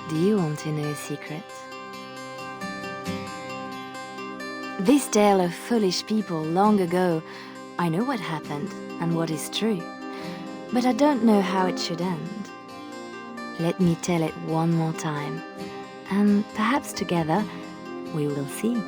Do you want to know a secret? This tale of foolish people long ago, I know what happened and what is true, but I don't know how it should end. Let me tell it one more time, and perhaps together we will see.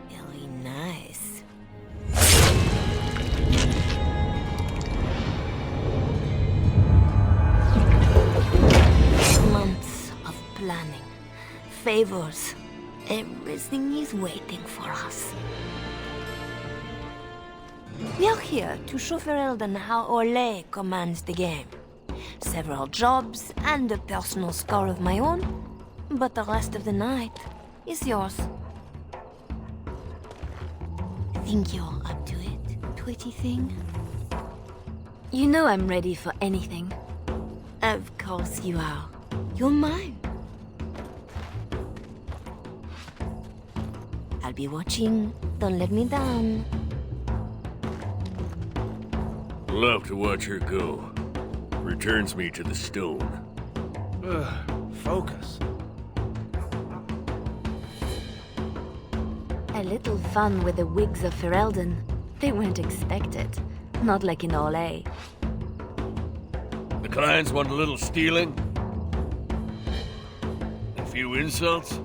Really nice. Months of planning, favors, everything is waiting for us. We are here to show Ferelden how Ole commands the game. Several jobs and a personal score of my own, but the rest of the night is yours. Think you're up to it, pretty thing? You know I'm ready for anything. Of course you are. You're mine. I'll be watching. Don't let me down. Love to watch her go. Returns me to the stone. Focus. A little fun with the wigs of Ferelden. They weren't expected. Not like in Ole. The clients want a little stealing? A few insults?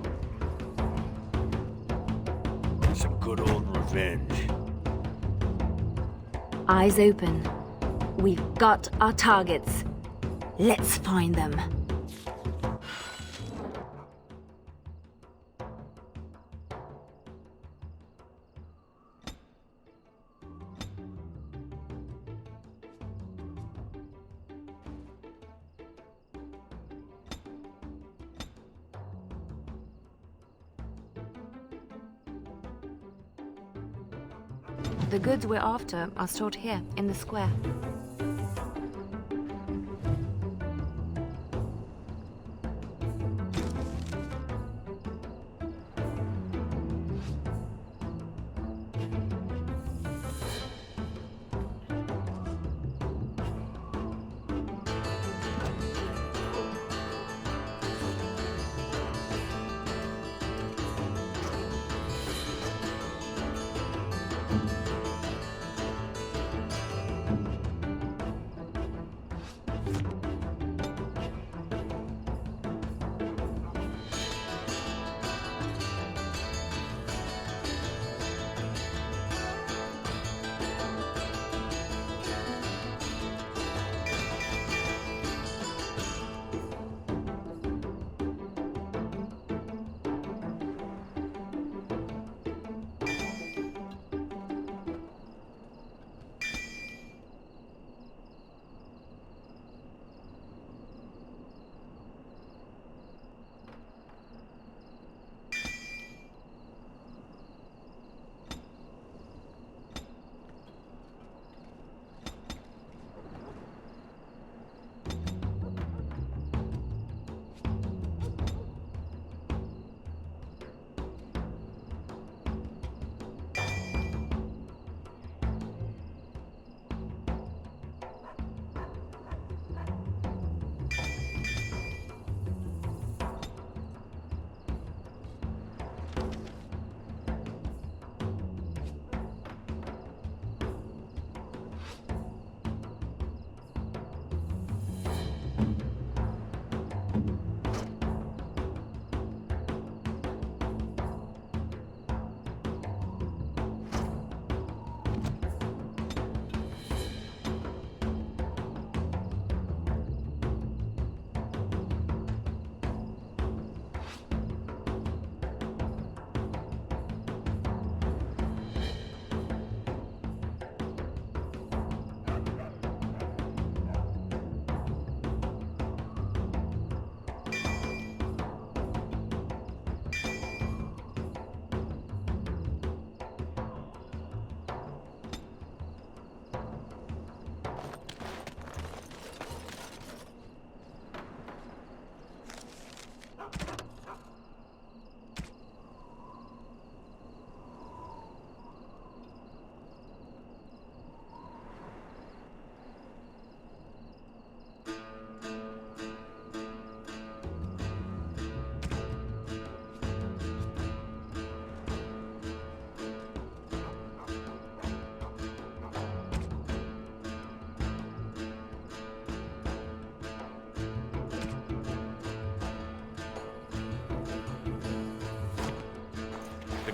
And some good old revenge. Eyes open. We've got our targets. Let's find them. The goods we're after are stored here, in the square.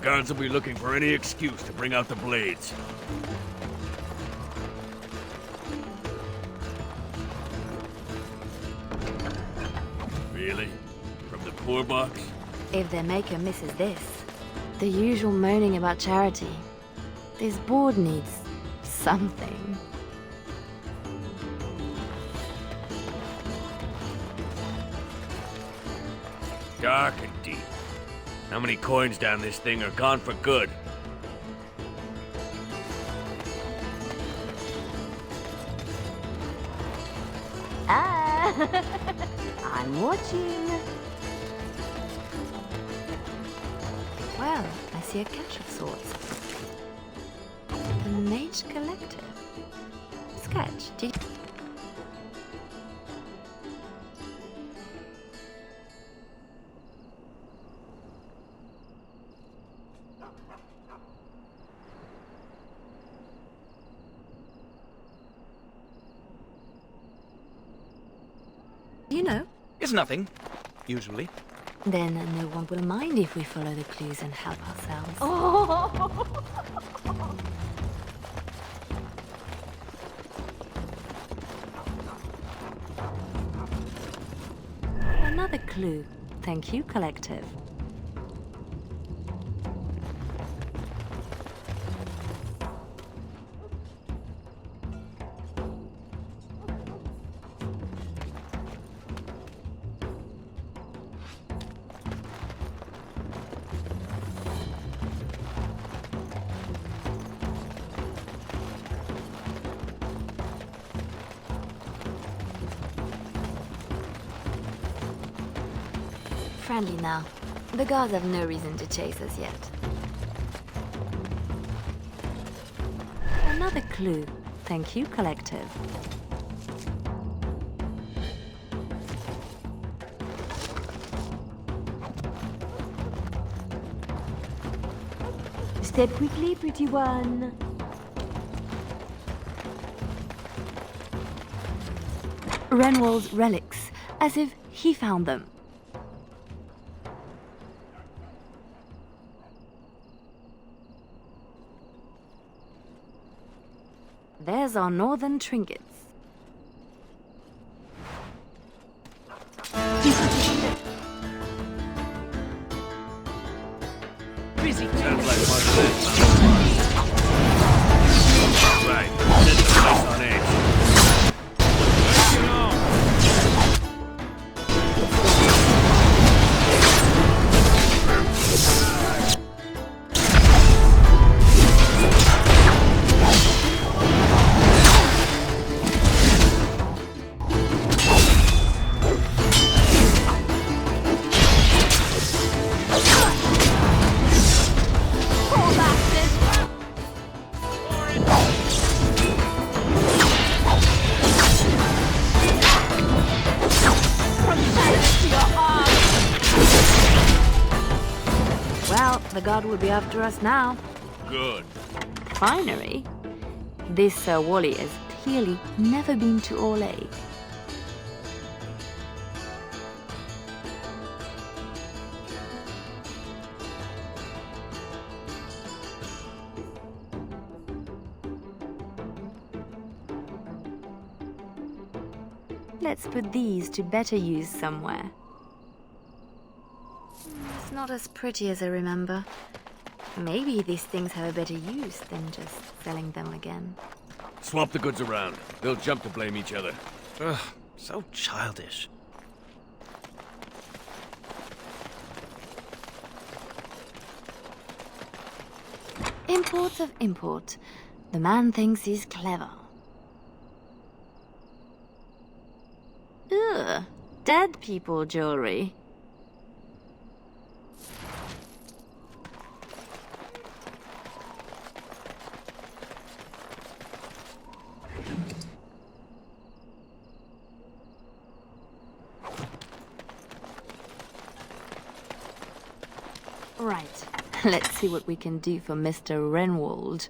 guards will be looking for any excuse to bring out the blades. Really? From the poor box? If their maker misses this, the usual moaning about charity. This board needs something. Dark and deep. How many coins down this thing are gone for good? Ah, I'm watching. Well, I see a catch of sorts. The Mage Collective. Sketch, did you... You know, It's nothing, usually. then no one will mind if we follow the clues and help ourselves. Another clue. Thank you, Collective. Friendly now. The guards have no reason to chase us yet. Another clue. Thank you, Collective. Step quickly, pretty one. Renwald's relics, as if he found them. There's our northern trinkets. Busy. Sounds like one of them. Right, set the place on edge. Get on. Well, the guard will be after us now. Good. Finery? This Sir Wally has clearly never been to Orlais. Let's put these to better use somewhere. It's not as pretty as I remember. Maybe these things have a better use than just selling them again. Swap the goods around. They'll jump to blame each other. Ugh, so childish. Imports of import. The man thinks he's clever. Ugh, dead people jewelry. Right, let's see what we can do for Mr. Renwald.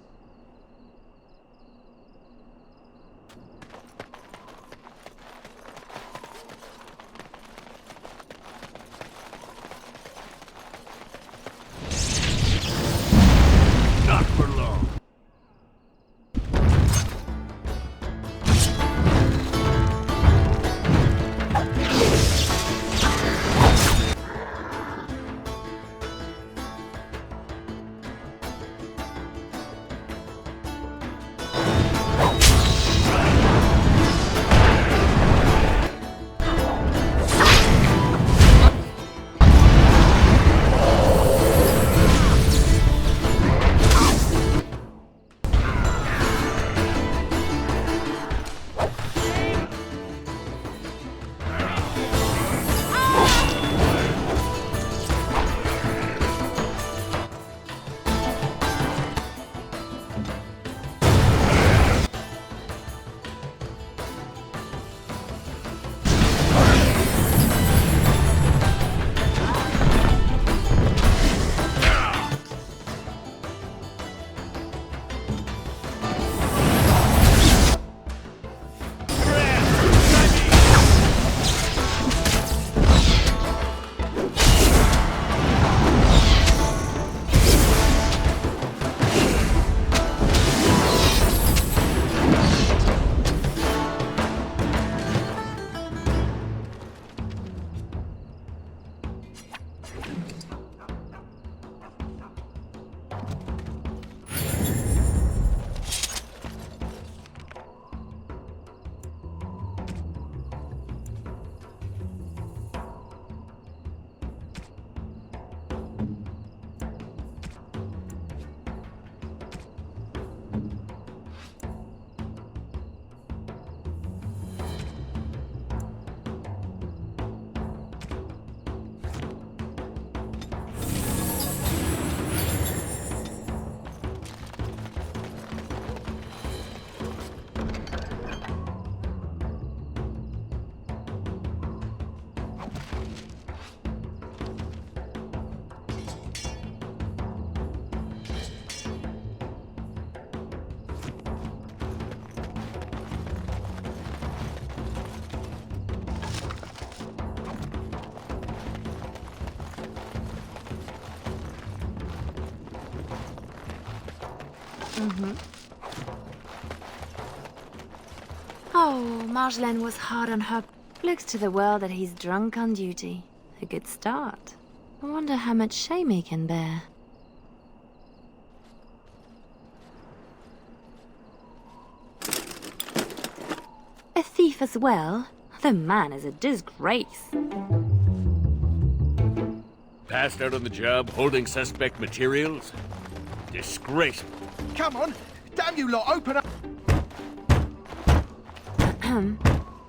Oh, Marjolaine was hard on her. Looks to the world that he's drunk on duty. A good start. I wonder how much shame he can bear. A thief as well? The man is a disgrace. Passed out on the job, holding suspect materials? Disgraceful. Come on! Damn you lot, open up!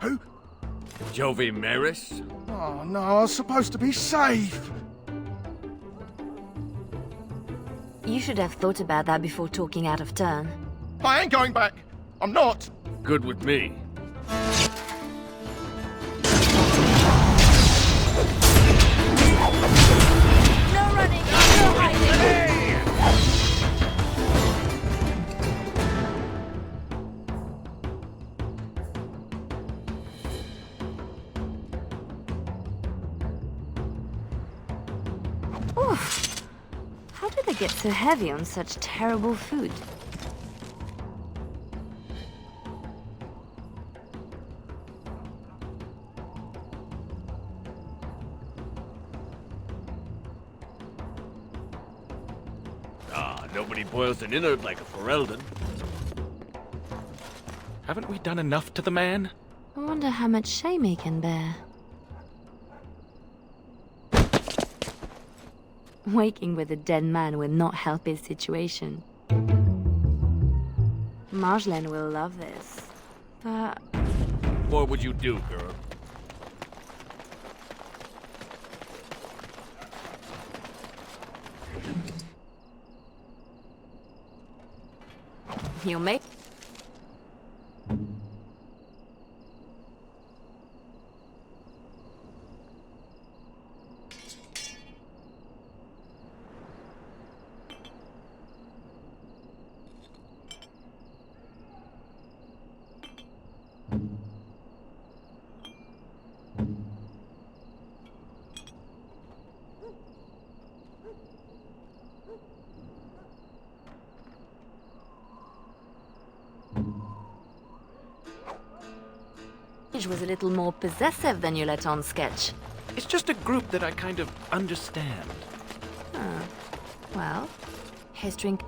Who? Jovi Maris? Oh no, I was supposed to be safe! You should have thought about that before talking out of turn. I ain't going back! I'm not! Good with me. No running, no hiding! Oof. How do they get so heavy on such terrible food? Nobody boils an innard like a Ferelden. Haven't we done enough to the man? I wonder how much shame he can bear. Waking with a dead man will not help his situation. Marjolaine will love this, but... What would you do, girl? You'll make... was a little more possessive than you let on sketch. It's just a group that I kind of understand. Oh. Well, here's drink.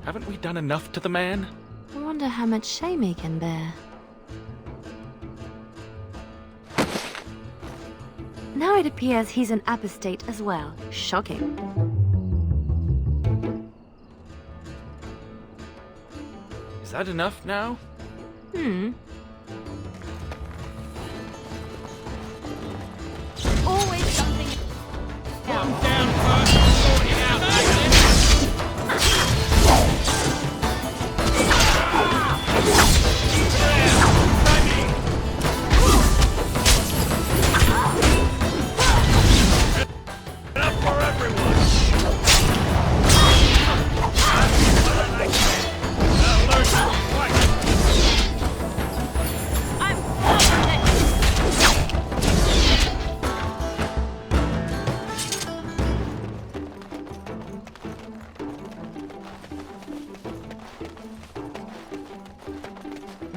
Haven't we done enough to the man? I wonder how much shame he can bear. Now it appears he's an apostate as well. Shocking. Is that enough now? Always something else.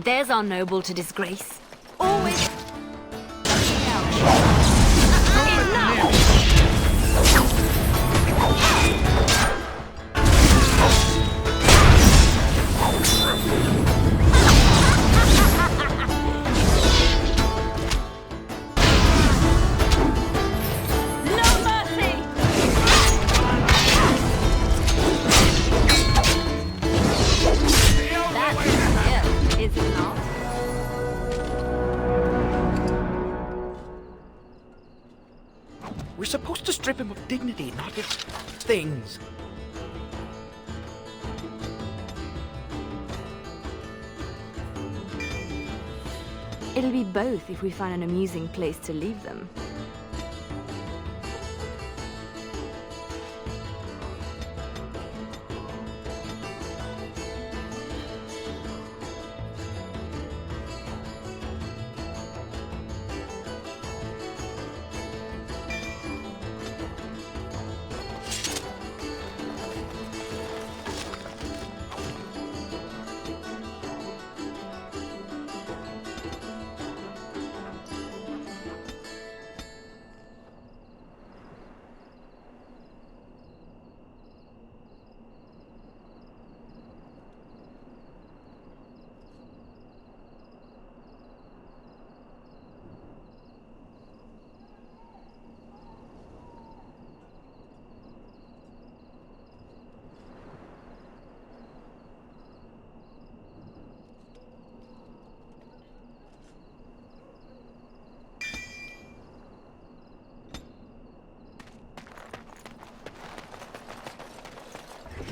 There's our noble to disgrace. Always something else. Enough! No mercy! That's it, is it not? We're supposed to strip him of dignity, not his things. It'll be both if we find an amusing place to leave them.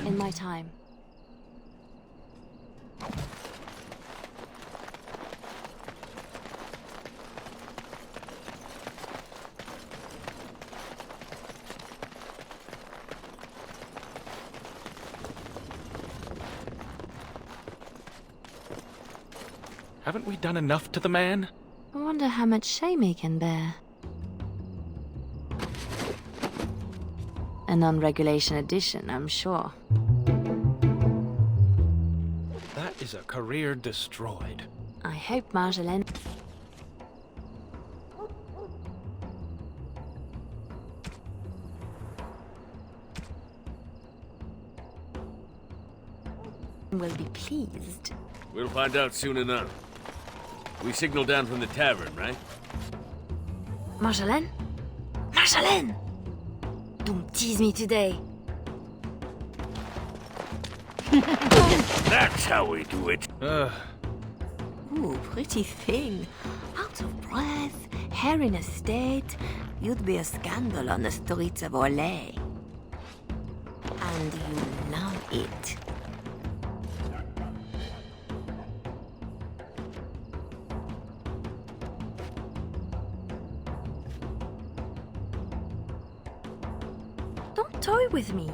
in my time. Haven't we done enough to the man? I wonder how much shame he can bear. A non-regulation edition, I'm sure. That is a career destroyed. I hope Marjolaine... will be pleased. We'll find out soon enough. We signal down from the tavern, right? Marjolaine? Marjolaine! Don't tease me today. That's how we do it. Ooh, pretty thing. Out of breath, hair in a state. You'd be a scandal on the streets of Orlais. And you love it. Don't toy with me.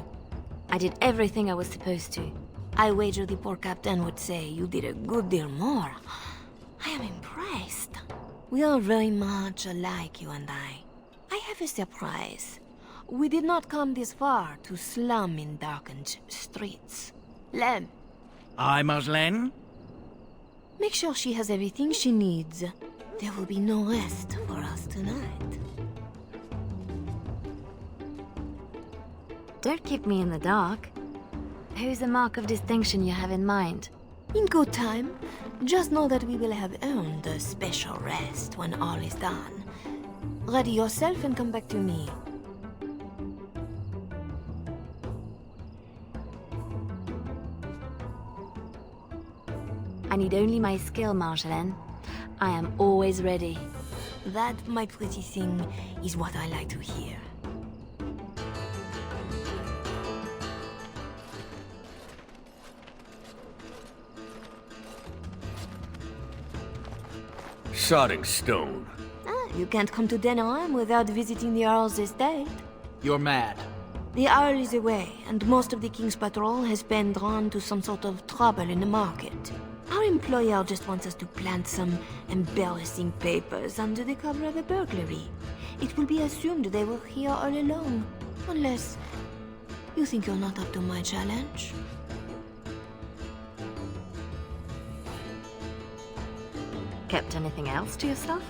I did everything I was supposed to. I wager the poor captain would say you did a good deal more. I am impressed. We are very much alike, you and I. I have a surprise. We did not come this far to slum in darkened streets. Lem, Aye, Marjolaine? make sure she has everything she needs. There will be no rest for us tonight. Don't keep me in the dark. Who's the mark of distinction you have in mind? In good time. Just know that we will have earned a special rest when all is done. Ready yourself and come back to me. I need only my skill, Marjolaine. I am always ready. That, my pretty thing, is what I like to hear. Sodding stone. You can't come to Denham without visiting the Earl's estate. You're mad. The Earl is away, and most of the King's patrol has been drawn to some sort of trouble in the market. Our employer just wants us to plant some embarrassing papers under the cover of a burglary. It will be assumed they were here all along, unless you think you're not up to my challenge. Kept anything else to yourself?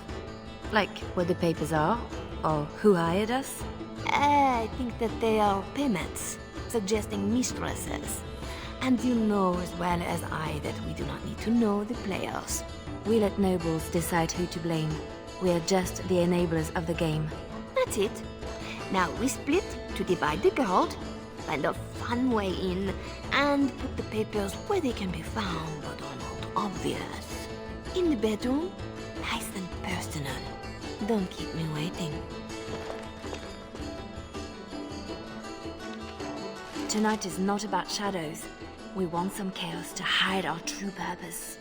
Like where the papers are, or who hired us? I think that they are payments, suggesting mistresses. And you know as well as I that we do not need to know the players. We let nobles decide who to blame. We are just the enablers of the game. That's it. Now we split to divide the gold, find a fun way in, and put the papers where they can be found but are not obvious. In the bedroom, nice and personal. Don't keep me waiting. Tonight is not about shadows. We want some chaos to hide our true purpose.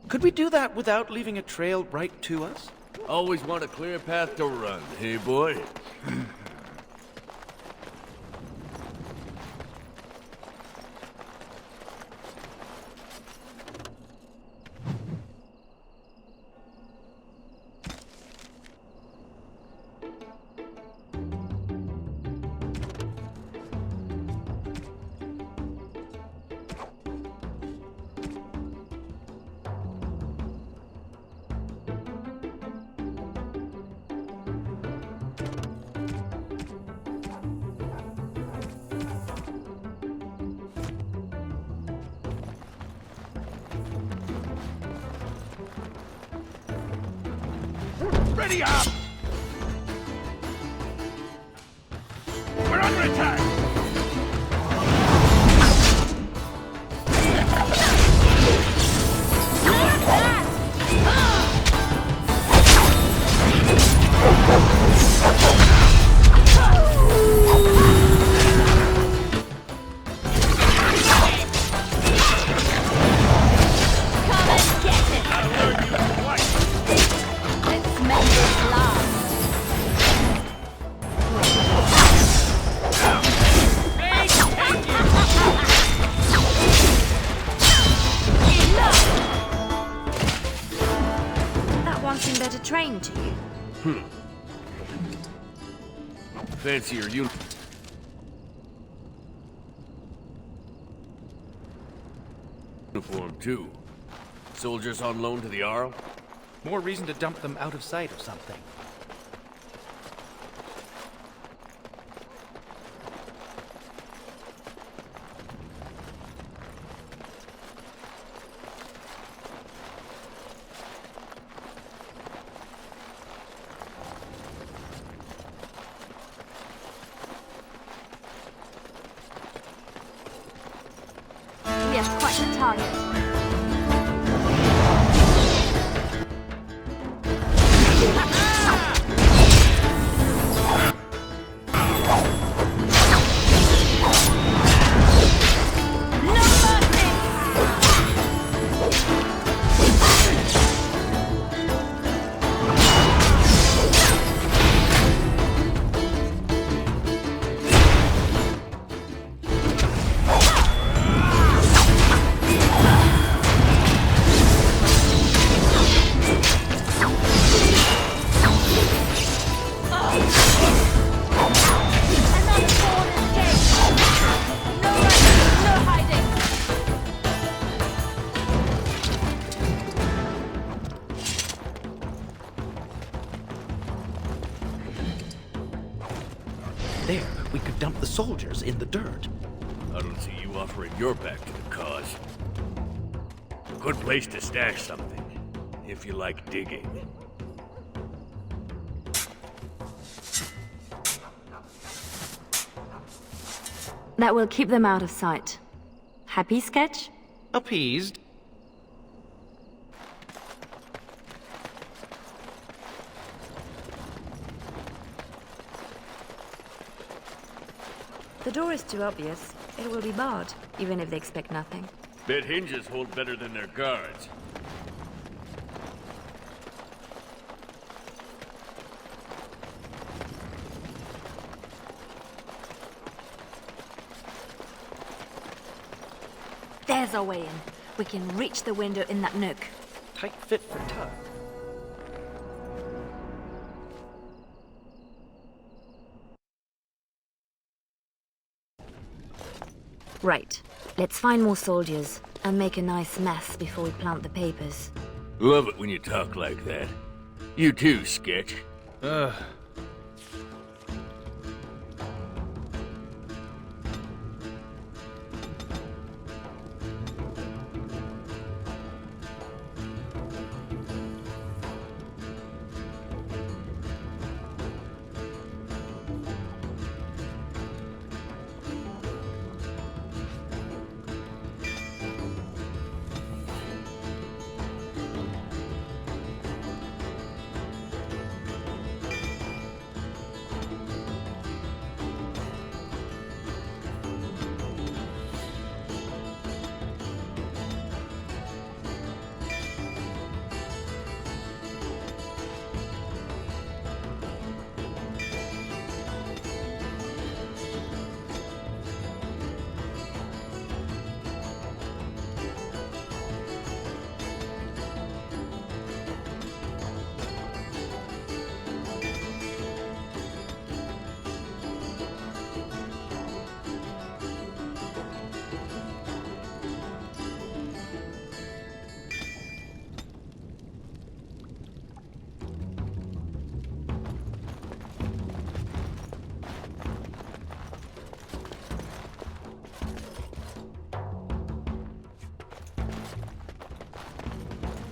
Could we do that without leaving a trail right to us? Always want a clear path to run, hey boy? Ready up! We're under attack! seem better trained to you. Fancier uniform, too. Soldiers on loan to the Arl? More reason to dump them out of sight or something. We have quite a target. There, we could dump the soldiers in the dirt. I don't see you offering your back to the cause. Good place to stash something, if you like digging. That will keep them out of sight. Happy, Sketch? Appeased. The door is too obvious. It will be barred, even if they expect nothing. Bet hinges hold better than their guards. There's our way in. We can reach the window in that nook. Tight fit for Tug. Right. Let's find more soldiers and make a nice mess before we plant the papers. Love it when you talk like that. You too, Sketch.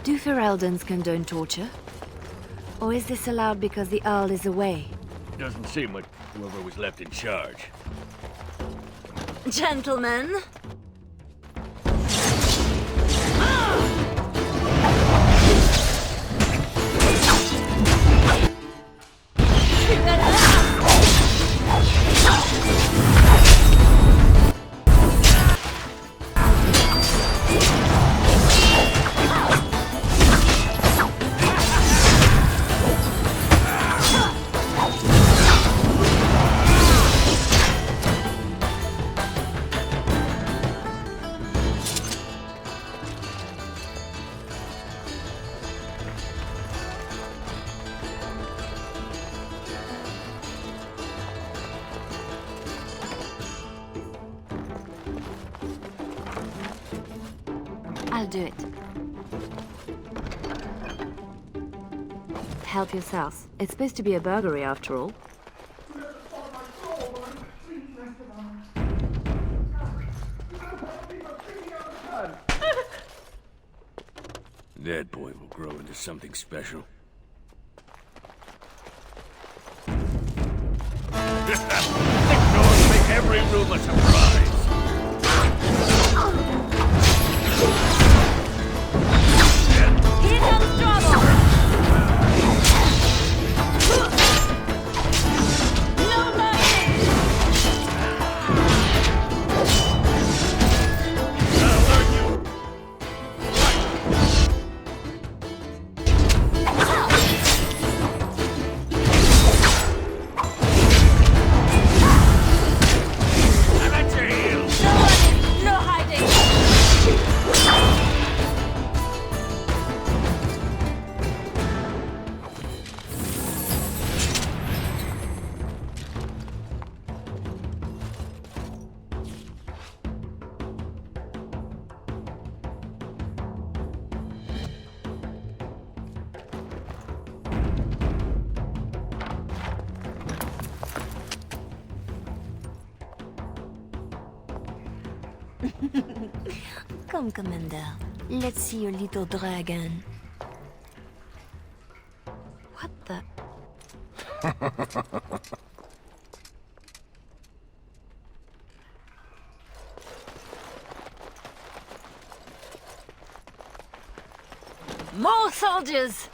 Do Fereldans condone torture? Or is this allowed because the Earl is away? Doesn't seem like whoever was left in charge. Gentlemen! to do it. Help yourselves. It's supposed to be a burglary after all. That boy will grow into something special. Ignore make every room a surprise. Here comes trouble! No mercy! I'll learn you. I'm at your heels. No running, no hiding! Come, Commander. Let's see your little dragon. What the? More soldiers!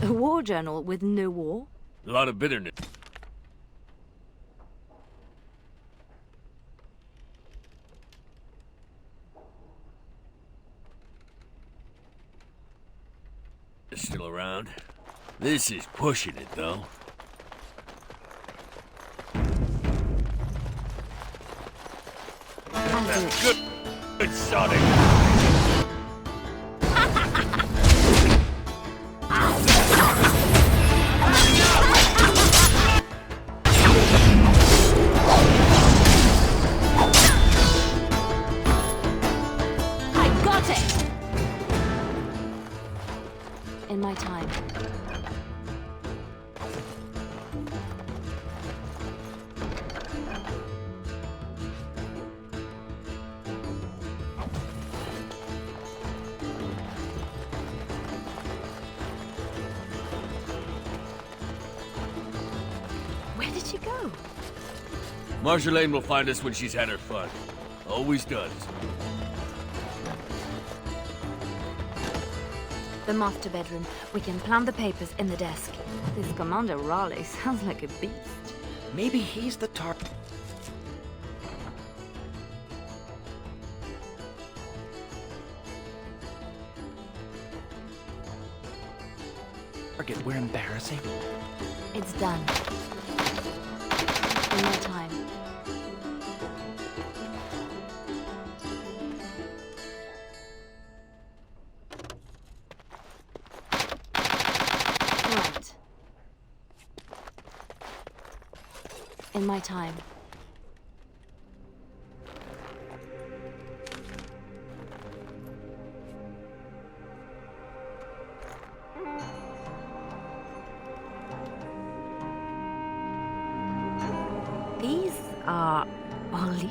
A war journal with no war? A lot of bitterness. Still around? This is pushing it, though. I'll do it. Good Sonic. I got it! In my time. Where did she go? Marjolaine will find us when she's had her fun. Always does. The master bedroom. We can plant the papers in the desk. This Commander Raleigh sounds like a beast. Maybe he's the target we're embarrassing. It's done. In no time. Right. In my time.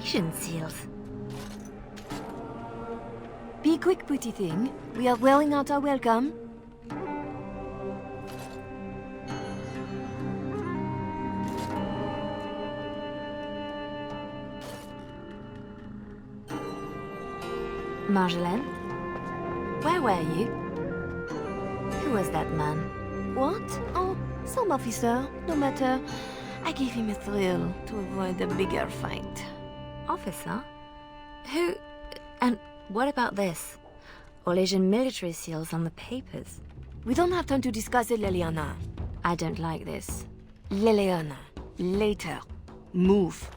Invitation seals. Be quick, pretty thing. We are wearing out our welcome. Marjolaine? Where were you? Who was that man? What? Oh, some officer. No matter. I gave him a thrill to avoid a bigger fight. Officer? Who... And what about this? All Asian military seals on the papers. We don't have time to discuss it, Leliana. I don't like this. Leliana. Later. Move.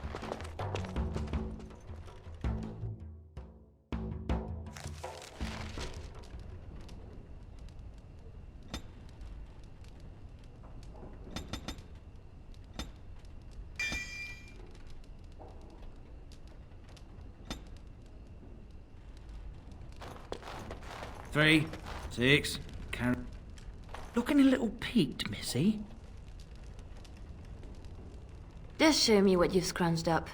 Three, 6, looking a little peaked, Missy. Just show me what you've scrunched up.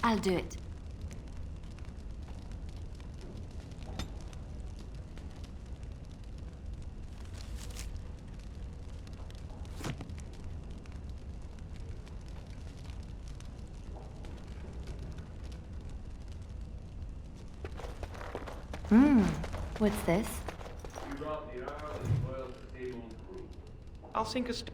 I'll do it. What's this? You brought the hour and spoiled the table crew. I'll sink a stone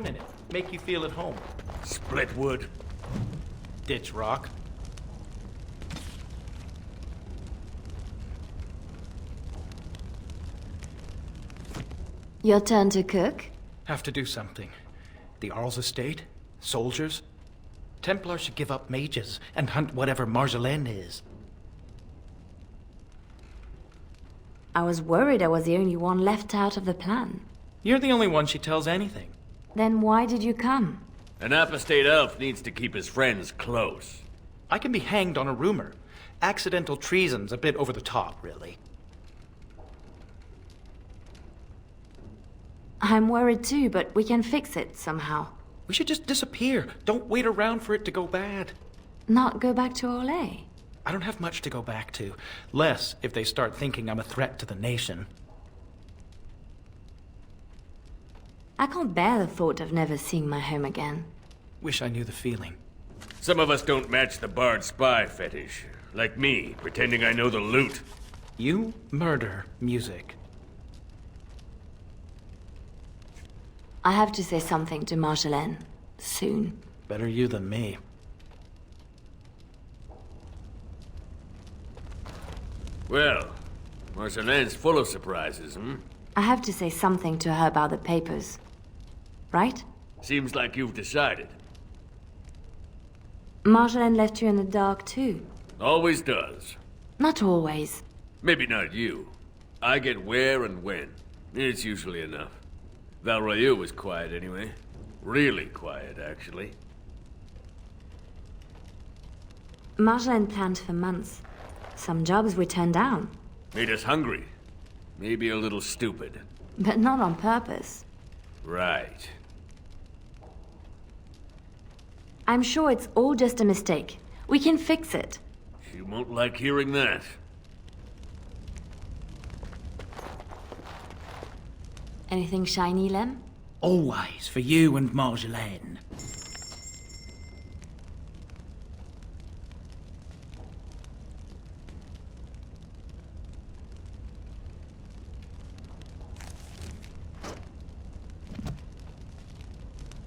in it. Make you feel at home. Split wood. Ditch rock. Your turn to cook? Have to do something. The RUS estate? Soldiers? Templars should give up mages and hunt whatever Marjolaine is. I was worried I was the only one left out of the plan. You're the only one she tells anything. Then why did you come? An apostate elf needs to keep his friends close. I can be hanged on a rumor. Accidental treason's a bit over the top, really. I'm worried too, but we can fix it somehow. We should just disappear. Don't wait around for it to go bad. Not go back to Olay. I don't have much to go back to. Less if they start thinking I'm a threat to the nation. I can't bear the thought of never seeing my home again. Wish I knew the feeling. Some of us don't match the bard spy fetish. Like me, pretending I know the loot. You murder music. I have to say something to Marjolaine. Soon. Better you than me. Well, Marjolaine's full of surprises, hmm? I have to say something to her about the papers. right? Seems like you've decided. Marjolaine left you in the dark too. Always does. Not always. Maybe not you. I get where and when. It's usually enough. Valroyu was quiet anyway. Really quiet, actually. Marjolaine planned for months. Some jobs we turned down. Made us hungry. Maybe a little stupid. But not on purpose. Right. I'm sure it's all just a mistake. We can fix it. She won't like hearing that. Anything shiny, Lem? Always for you and Marjolaine.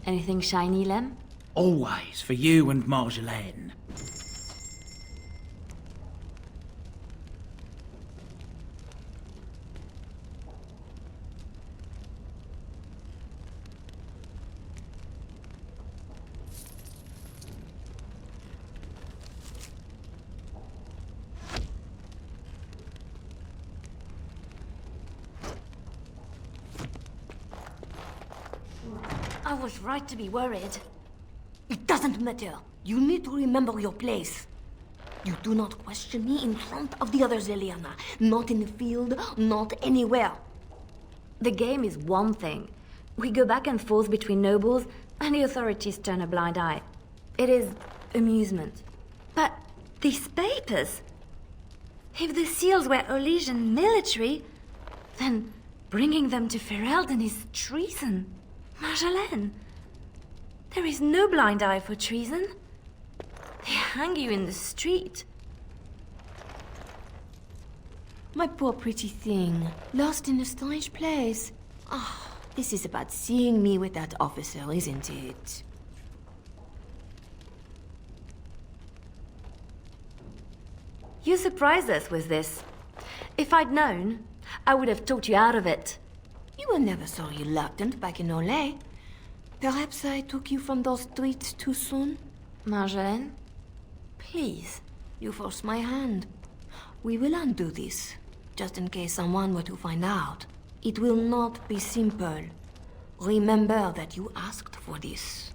Anything shiny, Lem? Always for you and Marjolaine. I was right to be worried. It doesn't matter. You need to remember your place. You do not question me in front of the others, Leliana. Not in the field, not anywhere. The game is one thing. We go back and forth between nobles, and the authorities turn a blind eye. It is amusement. But these papers... If the seals were Olesian military, then bringing them to Ferelden is treason. Marjolaine, there is no blind eye for treason. They hang you in the street. My poor pretty thing, lost in a strange place. Ah, this is about seeing me with that officer, isn't it? You surprised us with this. If I'd known, I would have talked you out of it. You were never so reluctant back in Olay. Perhaps I took you from those streets too soon? Marjolaine, please. You forced my hand. We will undo this, just in case someone were to find out. It will not be simple. Remember that you asked for this.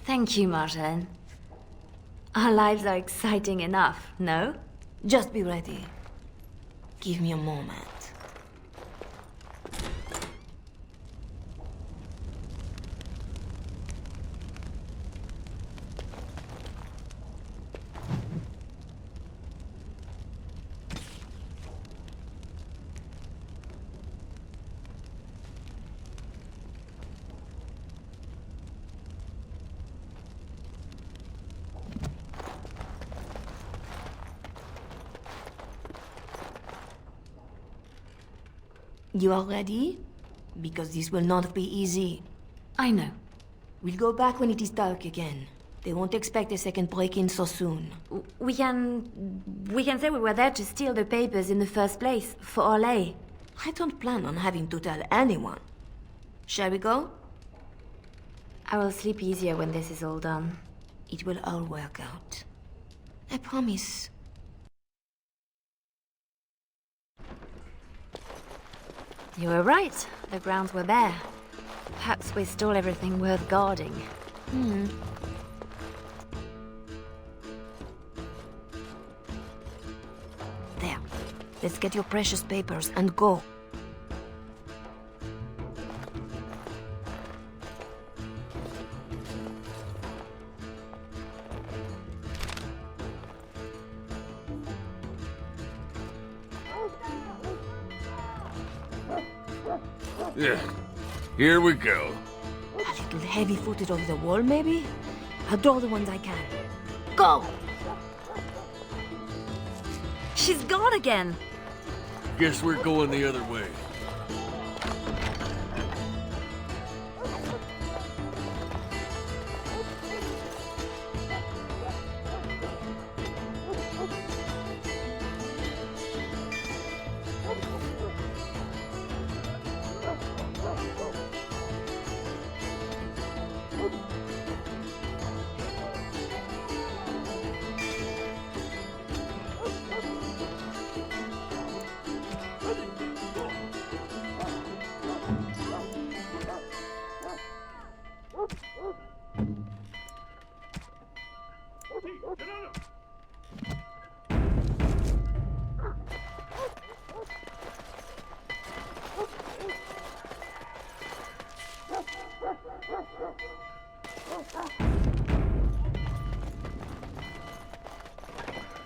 Thank you, Marjolaine. Our lives are exciting enough, no? Just be ready. Give me a moment. You are ready? Because this will not be easy. I know. We'll go back when it is dark again. They won't expect a second break-in so soon. We can say we were there to steal the papers in the first place, for Olay. I don't plan on having to tell anyone. Shall we go? I will sleep easier when this is all done. It will all work out. I promise. You were right. The grounds were bare. Perhaps we stole everything worth guarding. There. Let's get your precious papers and go. Yeah. Here we go. A little heavy-footed over the wall, maybe? I'll draw the ones I can. Go! She's gone again! Guess we're going the other way.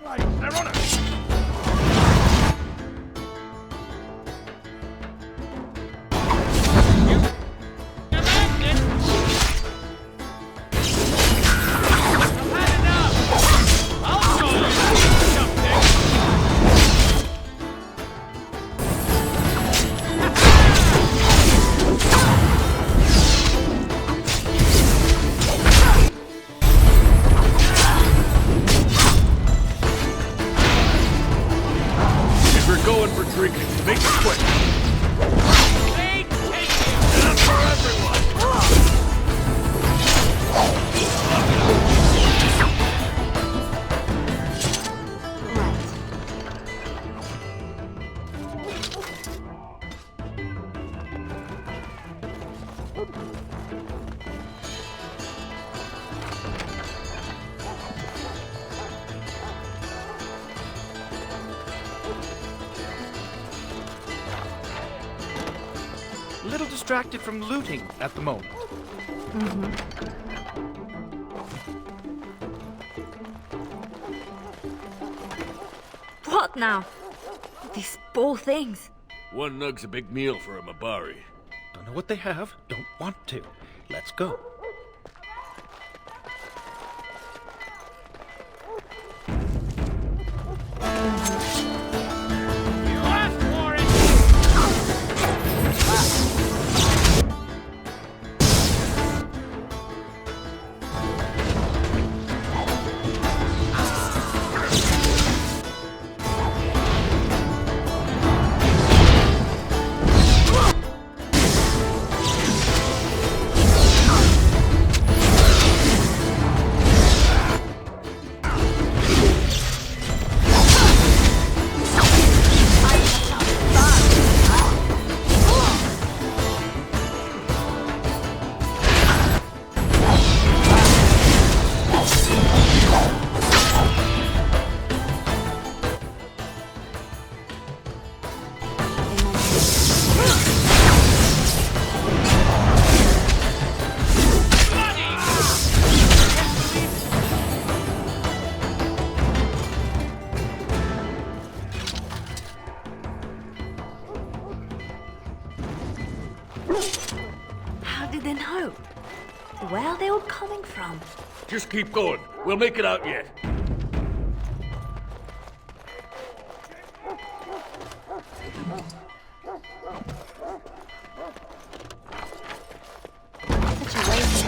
Right, they're on us! Going for drinking. Make it quick. Enough for everyone. A little distracted from looting at the moment. What now? These poor things. One nug's a big meal for a Mabari. Don't know what they have, don't want to. Let's go. You asked for it! How did they know? Where are they all coming from? Just keep going. We'll make it out yet. Such a waste.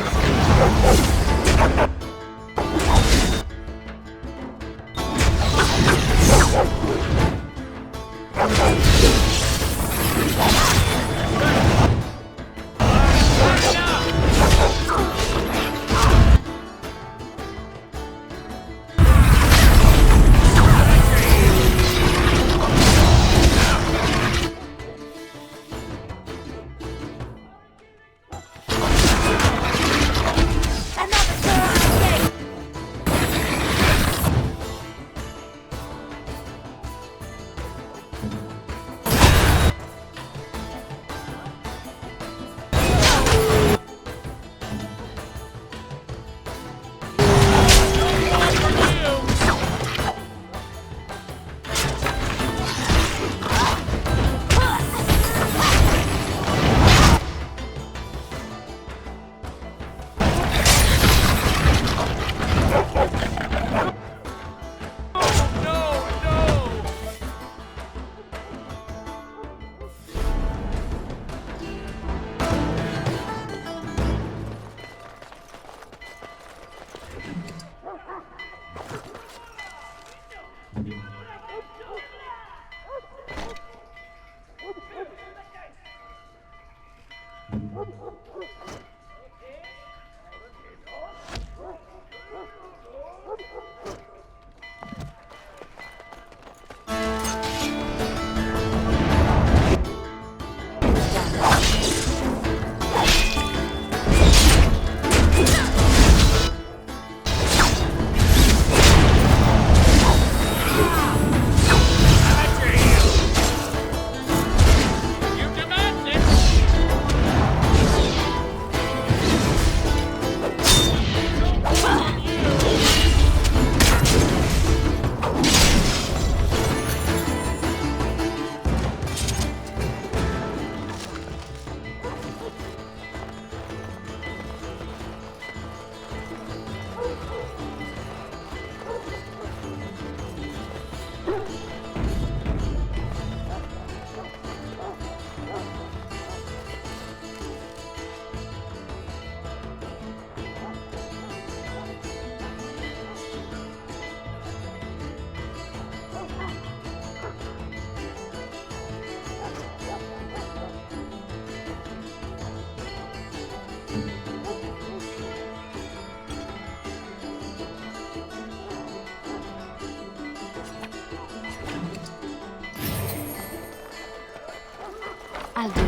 I'll do it.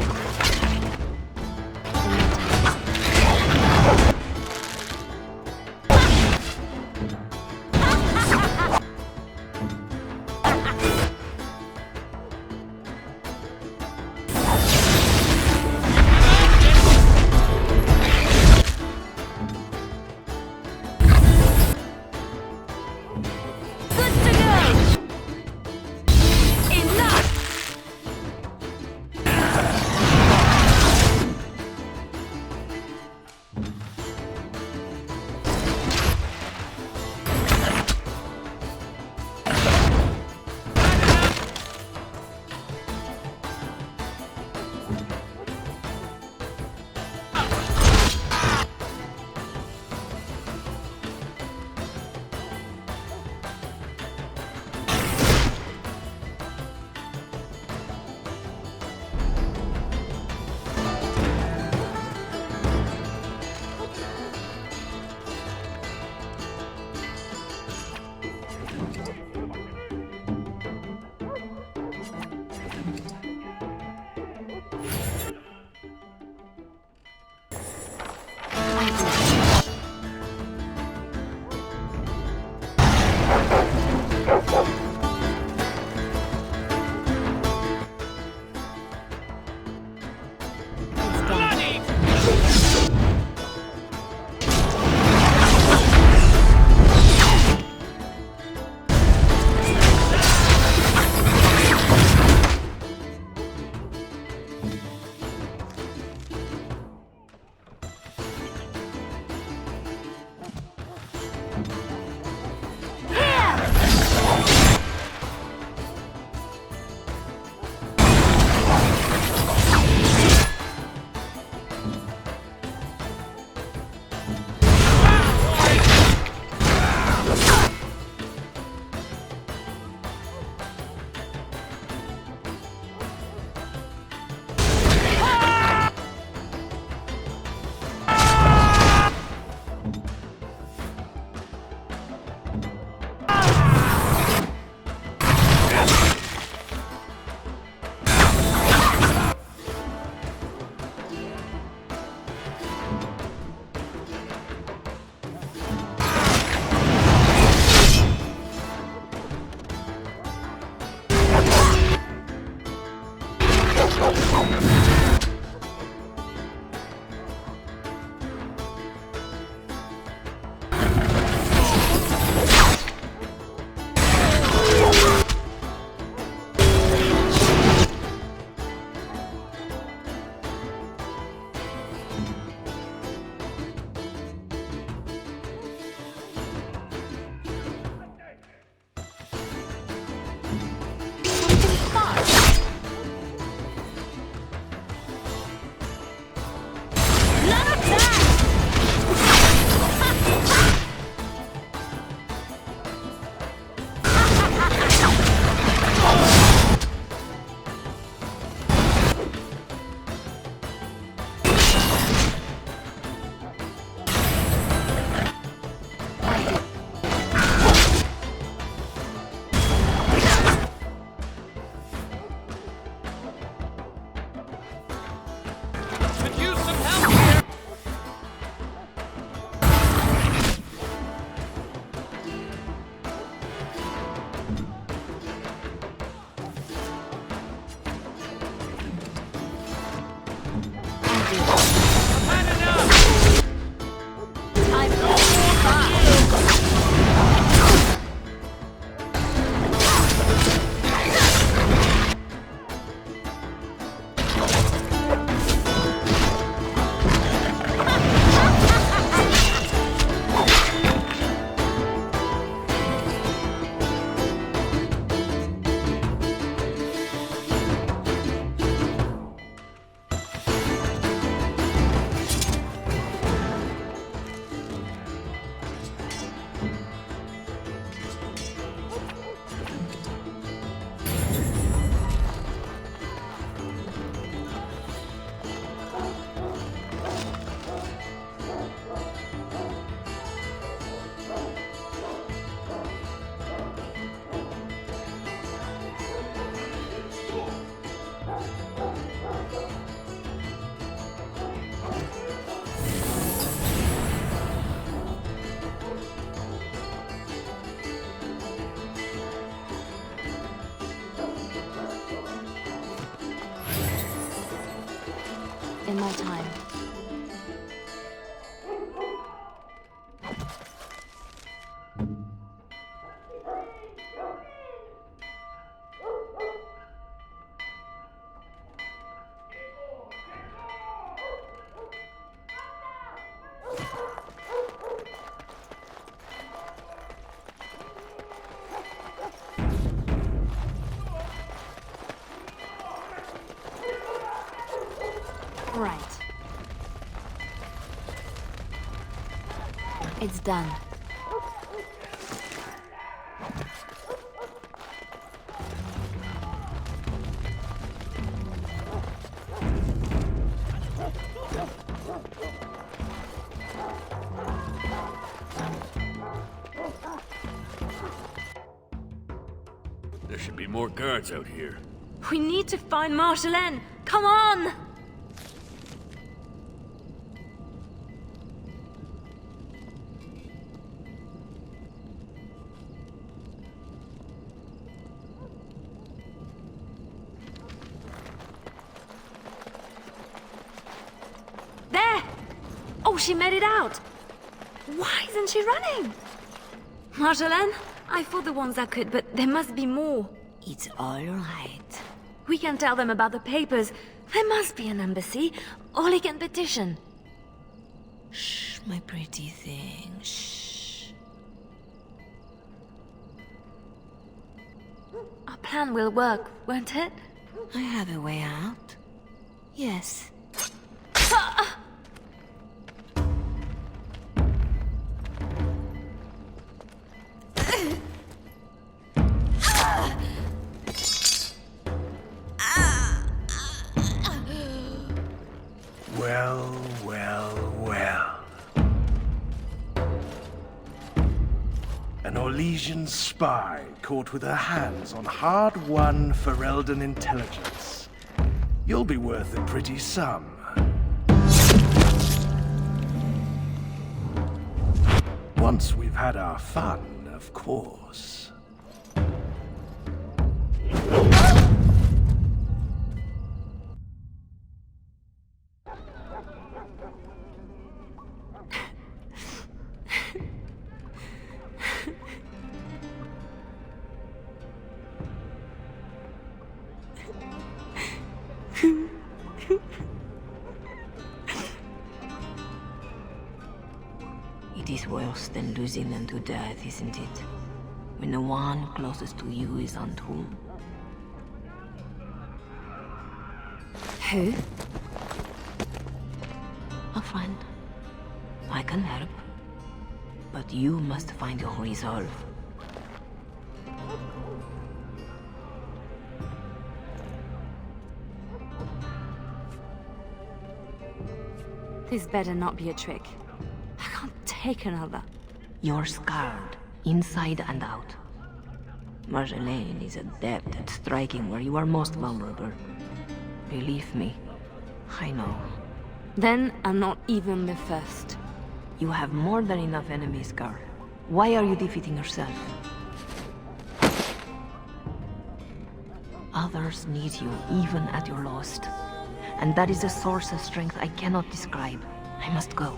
Good to go! Enough! It's done. There should be more guards out here. We need to find Marjolaine. Come on! There! Oh, she made it out! Why isn't she running? Marjolaine, I fought the ones that could, but there must be more. It's all right. We can tell them about the papers. There must be an embassy, or they can petition. Shh, my pretty thing, shh. Our plan will work, won't it? I have a way out. Yes. Well, well, well. An Orlesian spy caught with her hands on hard-won Ferelden intelligence. You'll be worth a pretty sum. Once we've had our fun, of course. It is worse than losing them to death, isn't it? When the one closest to you is on tomb. Who? A friend. I can help. But you must find your resolve. This better not be a trick. I can't take another. You're scarred, inside and out. Marjolaine is adept at striking where you are most vulnerable. Believe me, I know. Then I'm not even the first. You have more than enough enemies, girl. Why are you defeating yourself? Others need you even at your lowest. And that is a source of strength I cannot describe. I must go.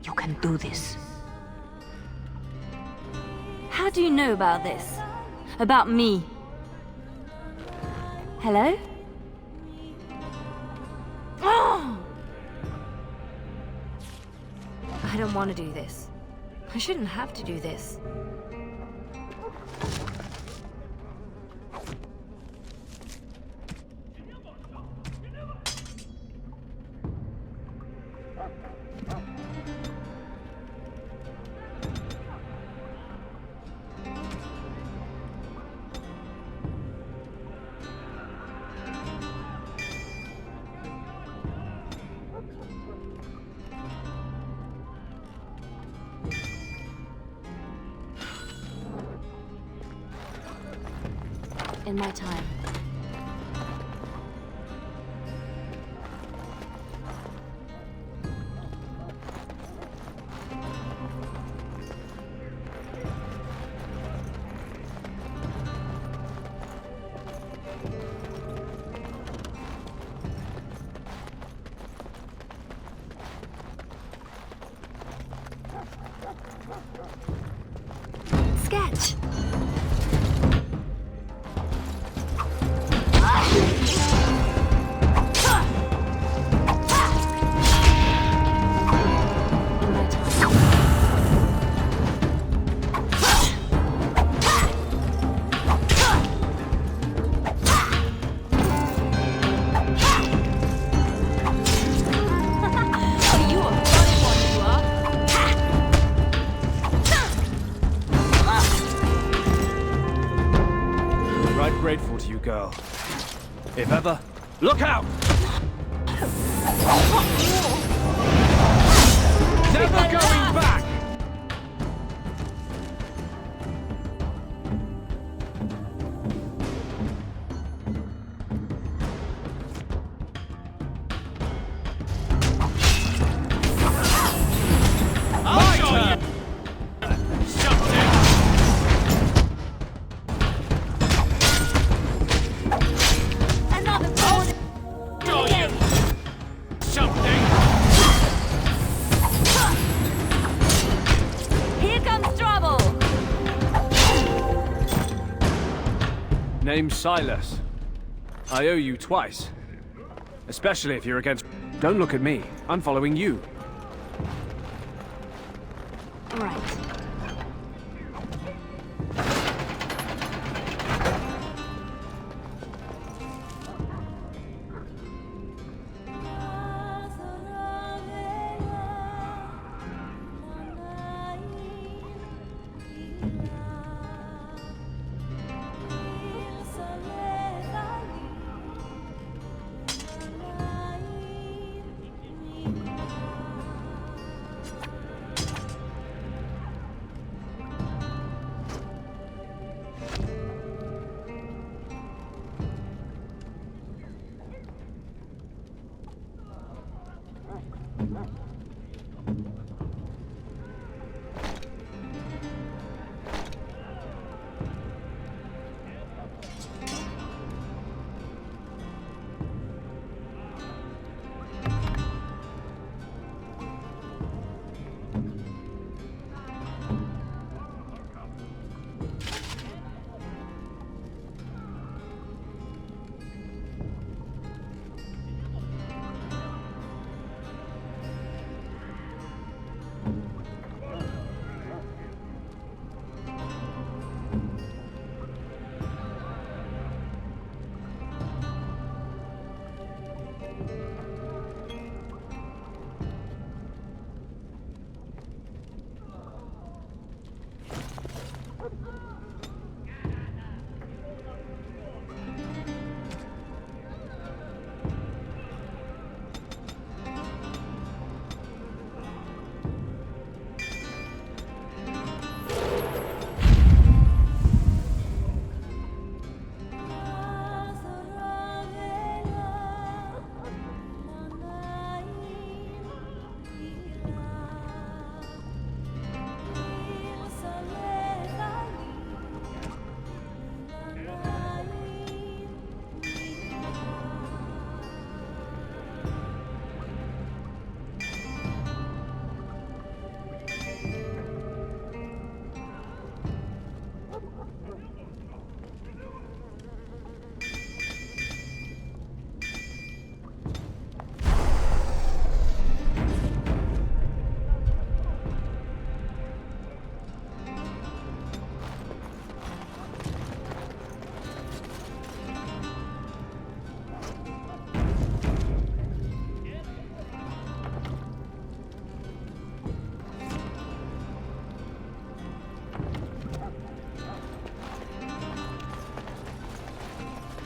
You can do this. How do you know about this? About me? Hello? Oh! I don't want to do this. I shouldn't have to do this. In my time. Sketch! girl. If ever, look out! Never going back! Name's Silas. I owe you twice. Especially if you're against... Don't look at me. I'm following you. Right.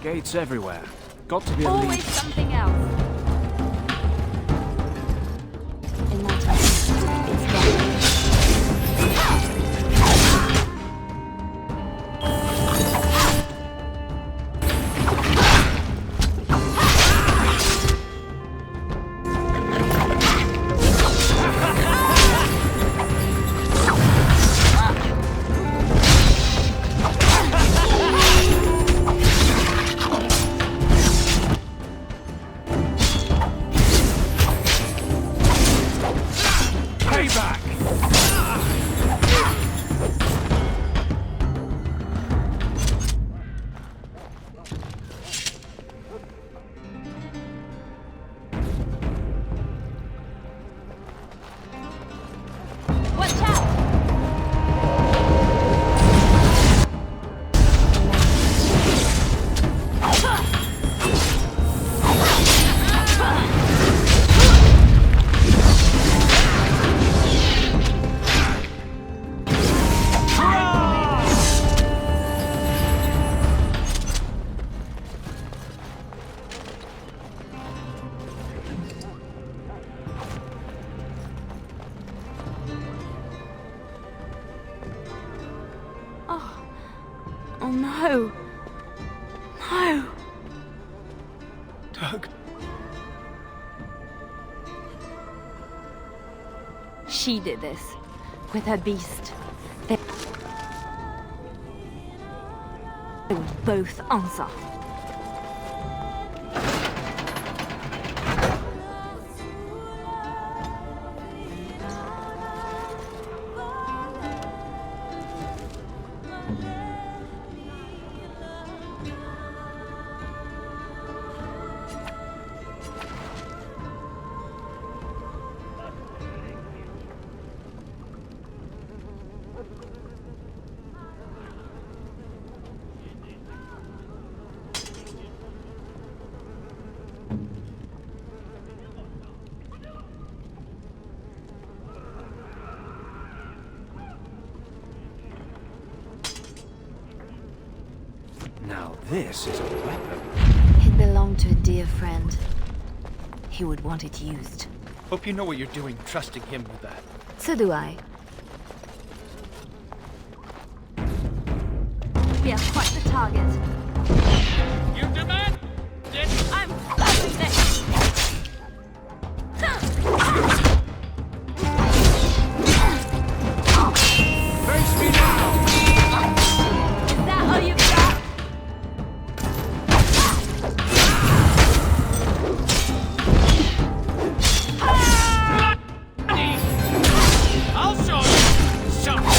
Gates everywhere. Got to be a Always lead. something else. In that case, it's done. no. No. Doug. She did this. With her beast. They will both answer. Now this is a weapon. It belonged to a dear friend. He would want it used. Hope you know what you're doing, trusting him with that. So do I. We are quite the target. You demand it. I'm stopping this! Face me now. Is that all you've got? I'll show you something.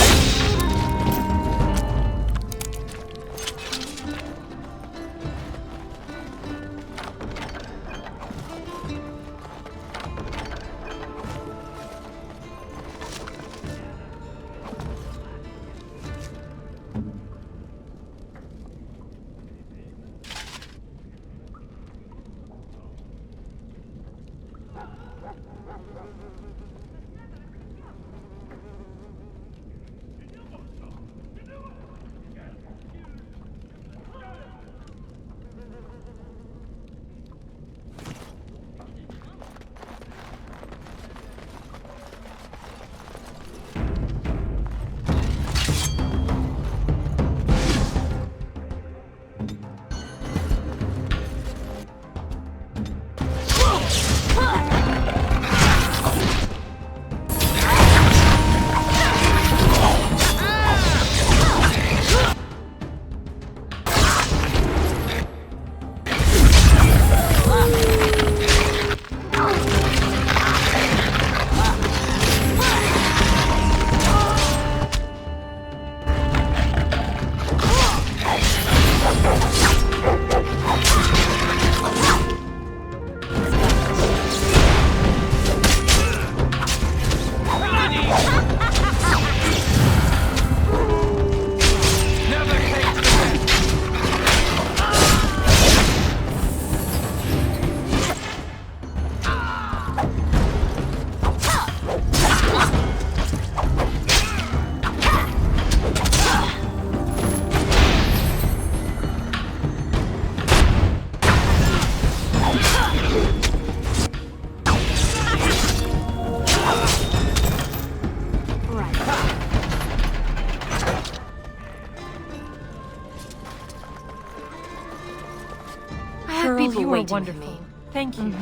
People you are waiting for wonderful. me. Thank you.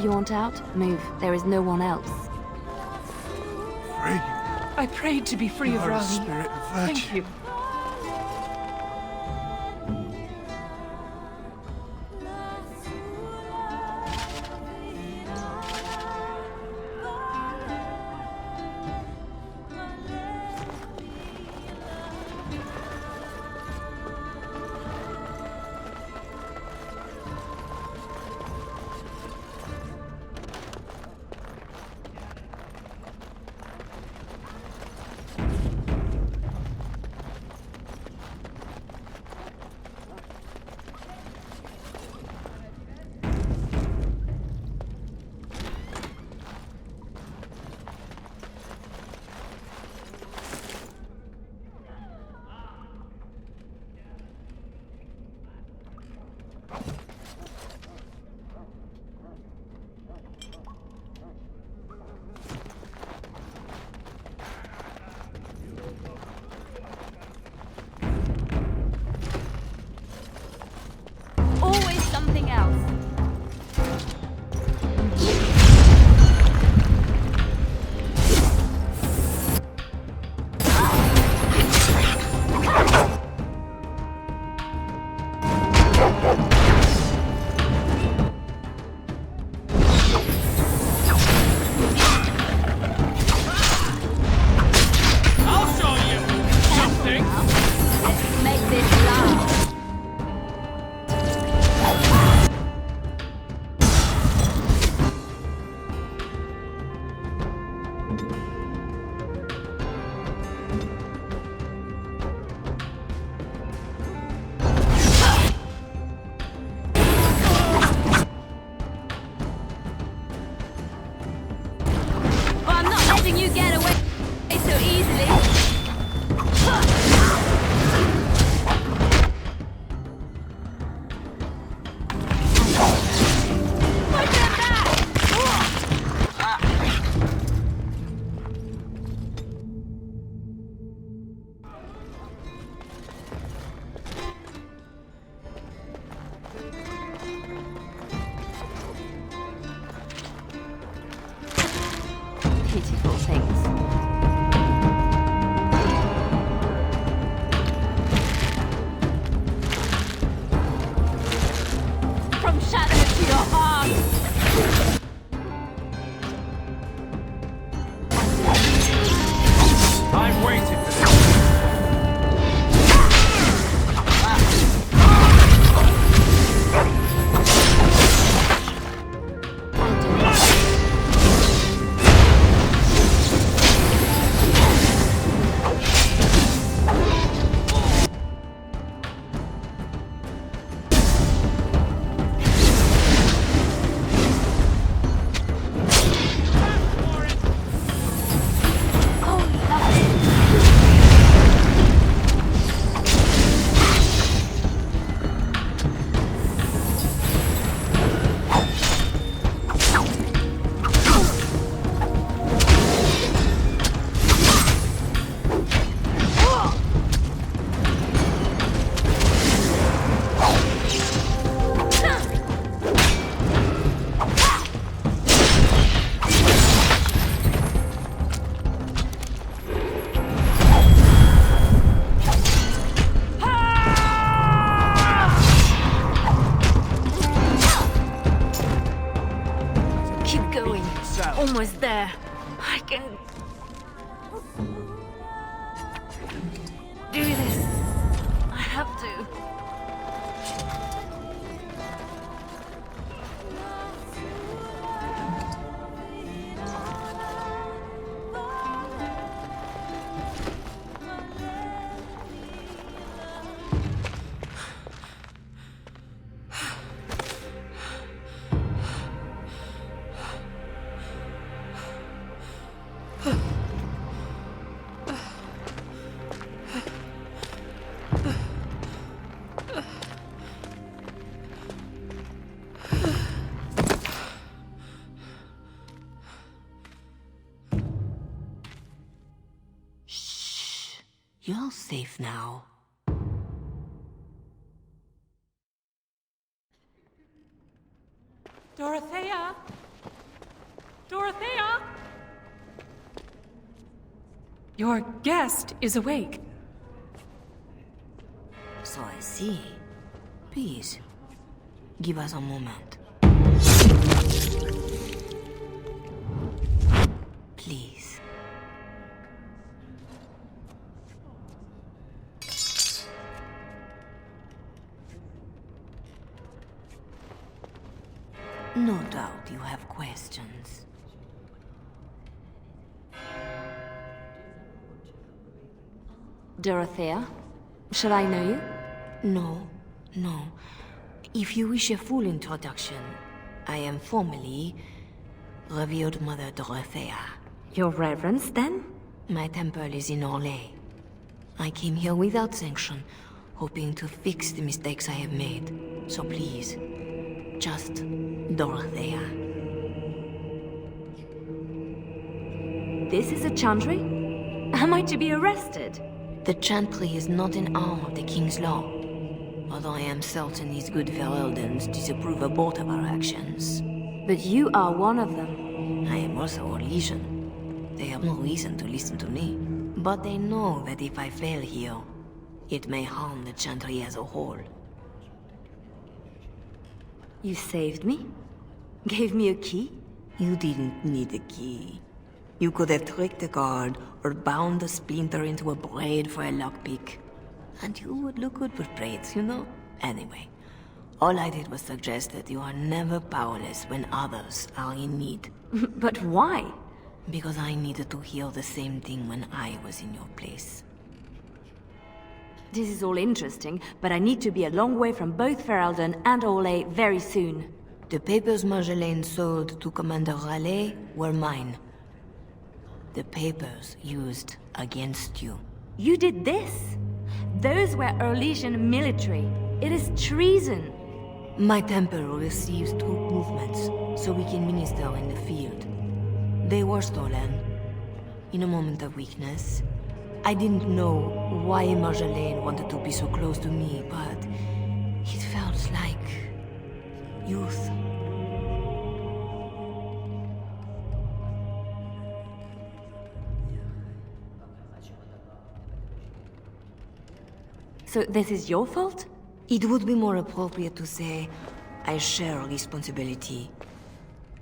You want out? Move. There is no one else. Free. I prayed to be free of Are a Raleigh. spirit of virtue. Thank you. pitiful things. From shadow to your heart! I've waited for this. Almost there. I can do this. I have to. You're safe now. Dorothea? Dorothea? Your guest is awake. So I see. Please, give us a moment. Please. No doubt you have questions. Dorothea? Shall I know you? No. If you wish a full introduction, I am formally Revered Mother Dorothea. Your Reverence, then? My temple is in Orlais. I came here without sanction, hoping to fix the mistakes I have made. So please, just Dorothea. This is a chantry? Am I to be arrested? The chantry is not an arm of the king's law, although I am certain these good Ferelden's disapprove of both of our actions. But you are one of them. I am also a legion. They have no reason to listen to me, but they know that if I fail here, it may harm the chantry as a whole. You saved me? Gave me a key? You didn't need a key. You could have tricked the guard or bound the splinter into a braid for a lockpick. And you would look good with braids, you know? Anyway, all I did was suggest that you are never powerless when others are in need. But why? Because I needed to hear the same thing when I was in your place. This is all interesting, but I need to be a long way from both Ferelden and Orlais very soon. The papers Marjolaine sold to Commander Raleigh were mine. The papers used against you. You did this? Those were Orlesian military. It is treason. My temple receives troop movements, so we can minister in the field. They were stolen. In a moment of weakness. I didn't know why Marjolaine wanted to be so close to me, but it felt like youth. So this is your fault? It would be more appropriate to say, I share responsibility.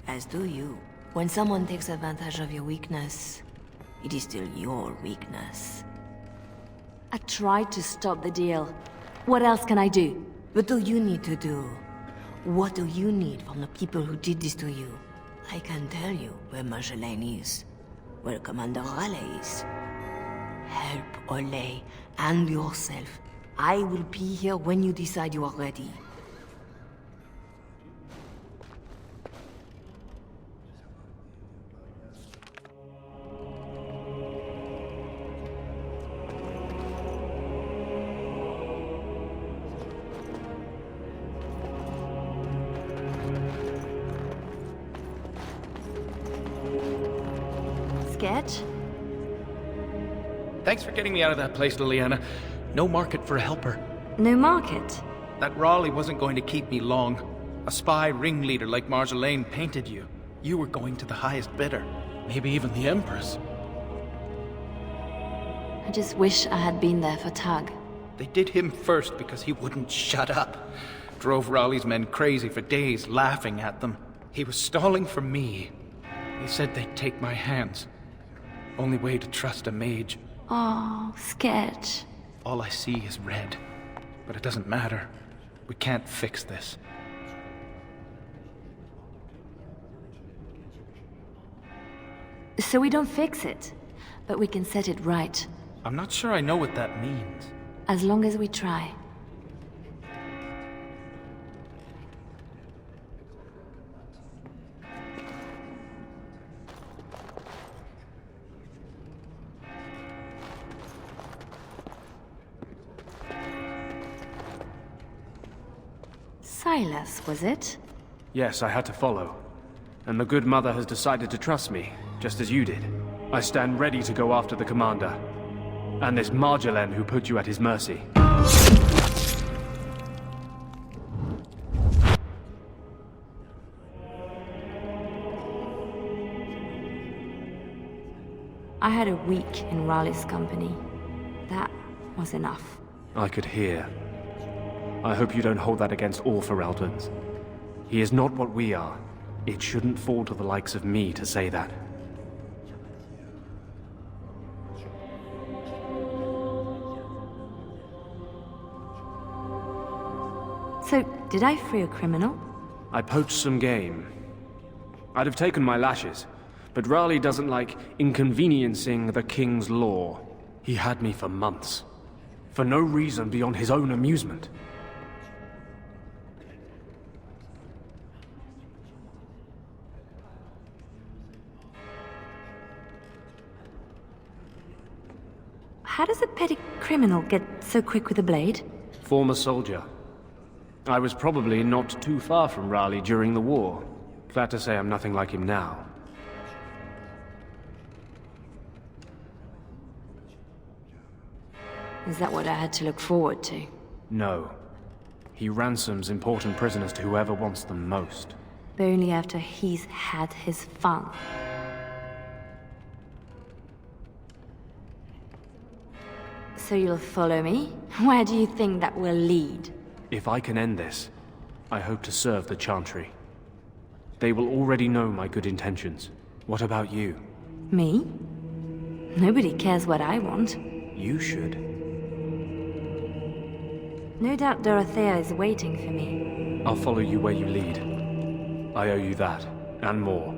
As do you. When someone takes advantage of your weakness, it is still your weakness. I tried to stop the deal. What else can I do? What do you need to do? What do you need from the people who did this to you? I can tell you where Marjolaine is, where Commander Raleigh is. Help Ole and yourself. I will be here when you decide you are ready. Sketch? Thanks for getting me out of that place, Leliana. No market for a helper. No market? That Raleigh wasn't going to keep me long. A spy ringleader like Marjolaine painted you. You were going to the highest bidder. Maybe even the Empress. I just wish I had been there for Tug. They did him first because he wouldn't shut up. Drove Raleigh's men crazy for days, laughing at them. He was stalling for me. They said they'd take my hands. Only way to trust a mage. Oh, Sketch. All I see is red. But it doesn't matter. We can't fix this. So we don't fix it, but we can set it right. I'm not sure I know what that means. As long as we try. Silas, was it? Yes, I had to follow. And the good mother has decided to trust me, just as you did. I stand ready to go after the commander. And this Marjolaine who put you at his mercy. I had a week in Raleigh's company. That was enough. I could hear. I hope you don't hold that against all Ferelden's. He is not what we are. It shouldn't fall to the likes of me to say that. So, did I free a criminal? I poached some game. I'd have taken my lashes, but Raleigh doesn't like inconveniencing the king's law. He had me for months. For no reason beyond his own amusement. How does a petty criminal get so quick with a blade? Former soldier. I was probably not too far from Raleigh during the war. Glad to say I'm nothing like him now. Is that what I had to look forward to? No. He ransoms important prisoners to whoever wants them most. But only after he's had his fun. So you'll follow me? Where do you think that will lead? If I can end this, I hope to serve the Chantry. They will already know my good intentions. What about you? Me? Nobody cares what I want. You should. No doubt Dorothea is waiting for me. I'll follow you where you lead. I owe you that, and more.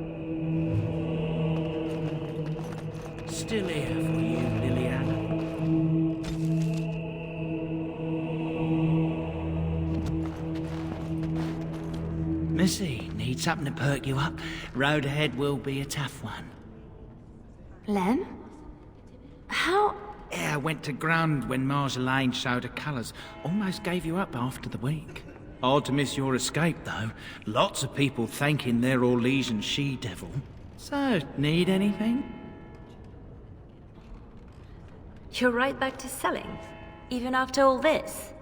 Still here for you, Leliana. Missy, need something to perk you up? Road ahead will be a tough one. Lem? How? Yeah, I went to ground when Marjolaine showed her colours. Almost gave you up after the week. Hard to miss your escape, though. Lots of people thanking their Orlesian she-devil. So, need anything? You're right back to selling? Even after all this?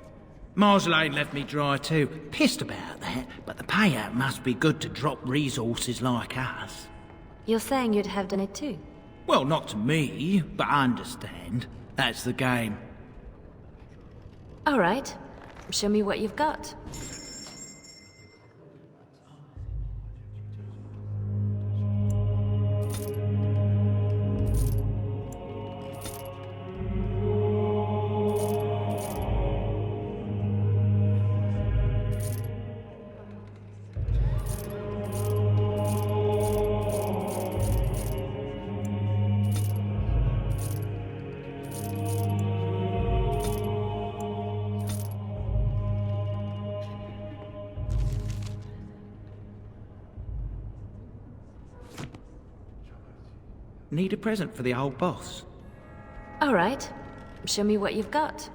Marjolaine left me dry too. Pissed about that, but the payout must be good to drop resources like us. You're saying you'd have done it too? Well, not to me, but I understand. That's the game. All right. Show me what you've got. Need a present for the old boss. All right. Show me what you've got.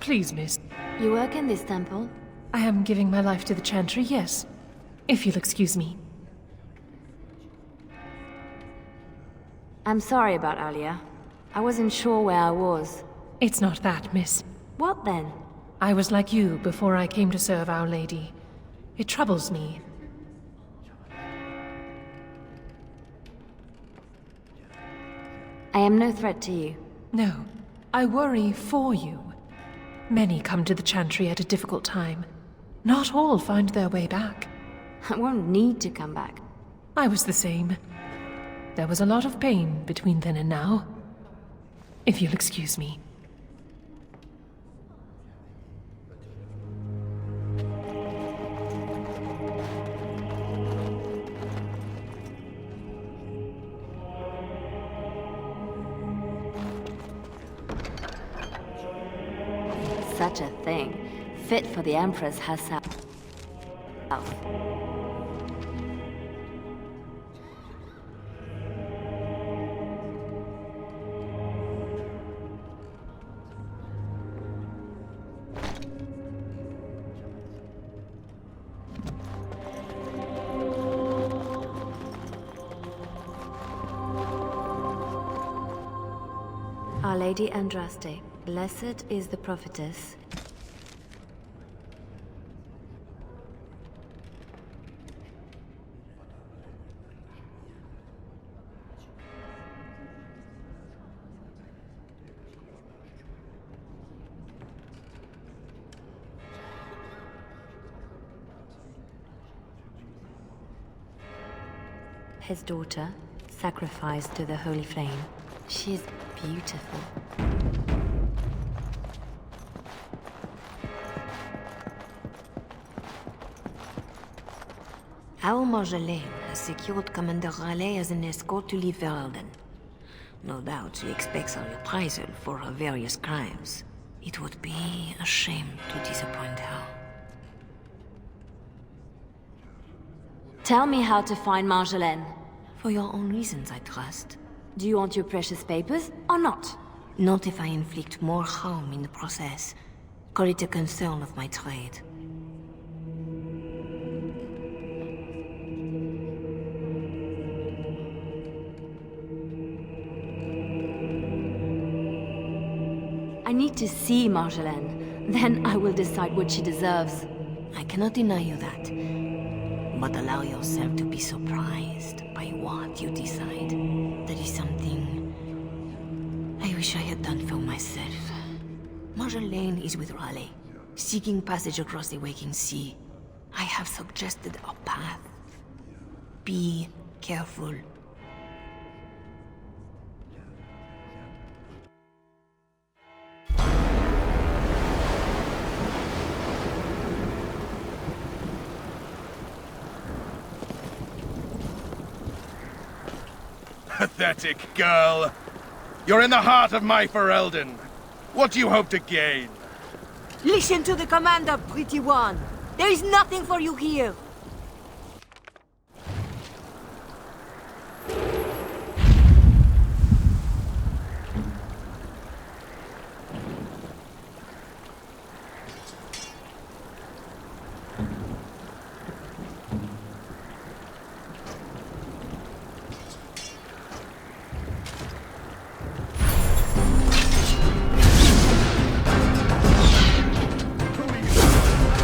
Please, miss. You work in this temple? I am giving my life to the Chantry, yes. If you'll excuse me. I'm sorry about earlier. I wasn't sure where I was. It's not that, miss. What then? I was like you before I came to serve Our Lady. It troubles me. I am no threat to you. No, I worry for you. Many come to the Chantry at a difficult time. Not all find their way back. I won't need to come back. I was the same. There was a lot of pain between then and now. If you'll excuse me. Such a thing. Fit for the Empress herself. Our Lady Andraste, blessed is the prophetess. His daughter, sacrificed to the holy flame. She is beautiful. Our Marjolaine has secured Commander Raleigh as an escort to leave Veralden. No doubt she expects a reprisal for her various crimes. It would be a shame to disappoint her. Tell me how to find Marjolaine. For your own reasons, I trust. Do you want your precious papers or not? Not if I inflict more harm in the process. Call it a concern of my trade. I need to see Marjolaine. Then I will decide what she deserves. I cannot deny you that. But allow yourself to be surprised by what you decide. That is something I wish I had done for myself. Marjolaine is with Raleigh, seeking passage across the waking sea. I have suggested a path. Be careful. Pathetic girl. You're in the heart of my Ferelden. What do you hope to gain? Listen to the commander, pretty one. There is nothing for you here.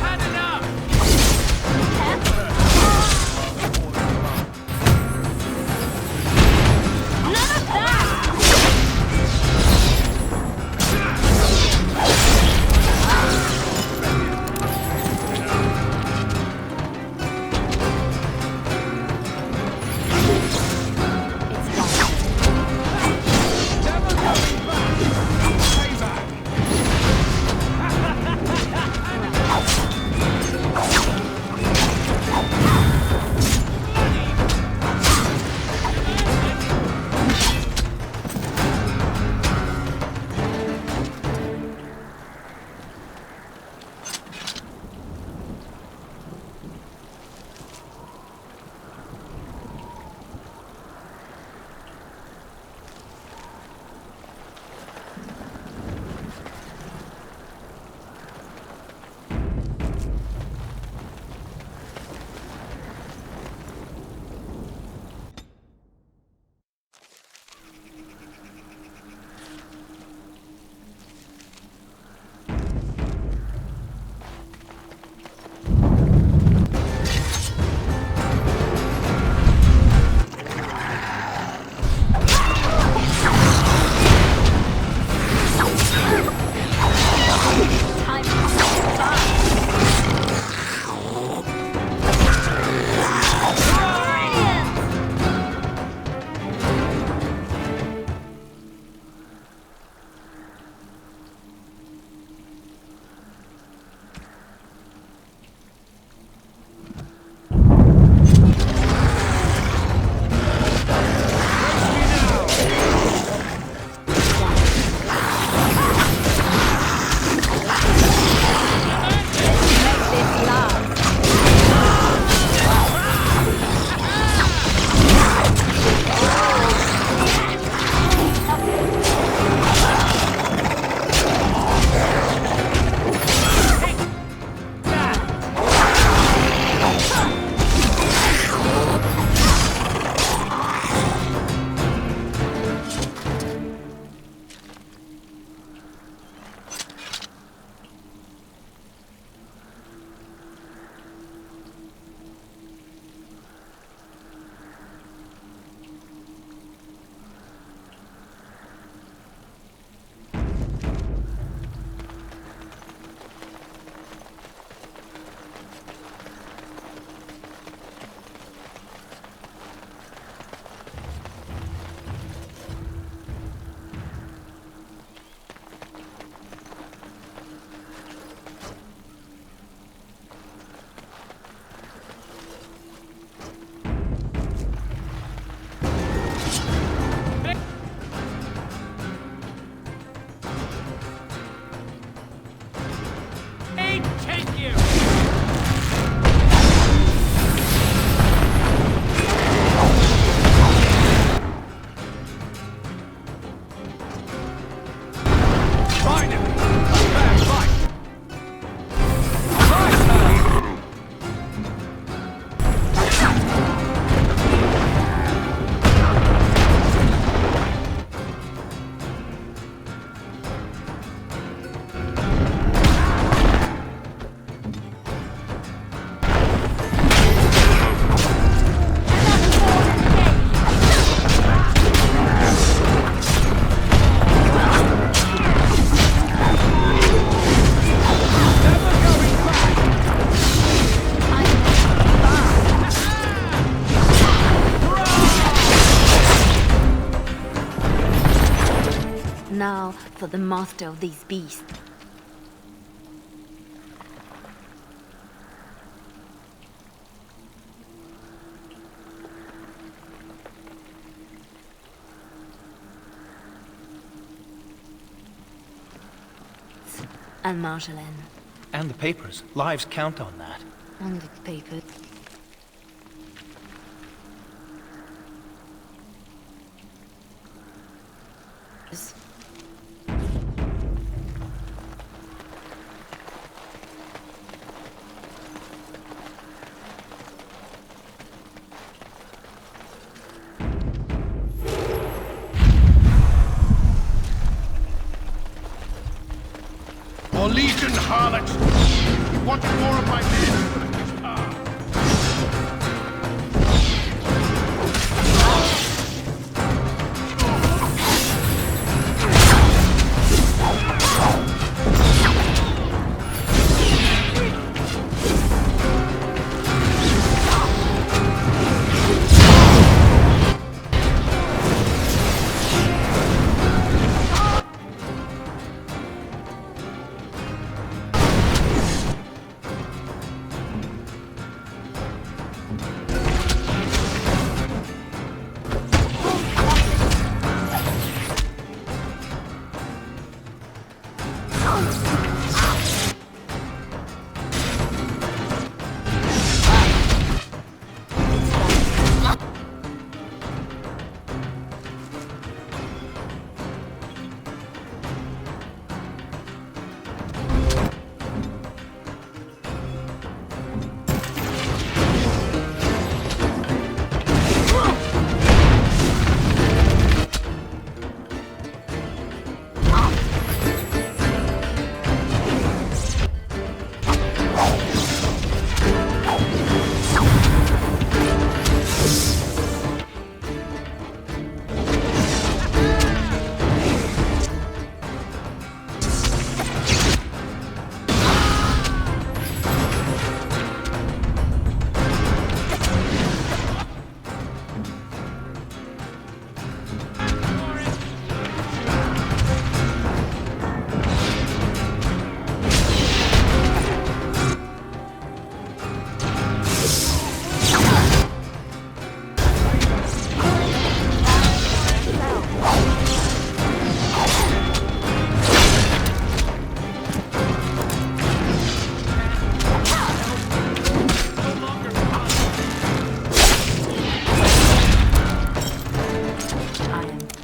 Had enough! now for the master of these beasts. And Marjolaine. And the papers. Lives count on that. And the papers. Or Legion harlots! You want more of my men? Ah.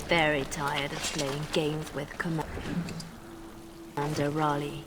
Very tired of playing games with Commander Raleigh.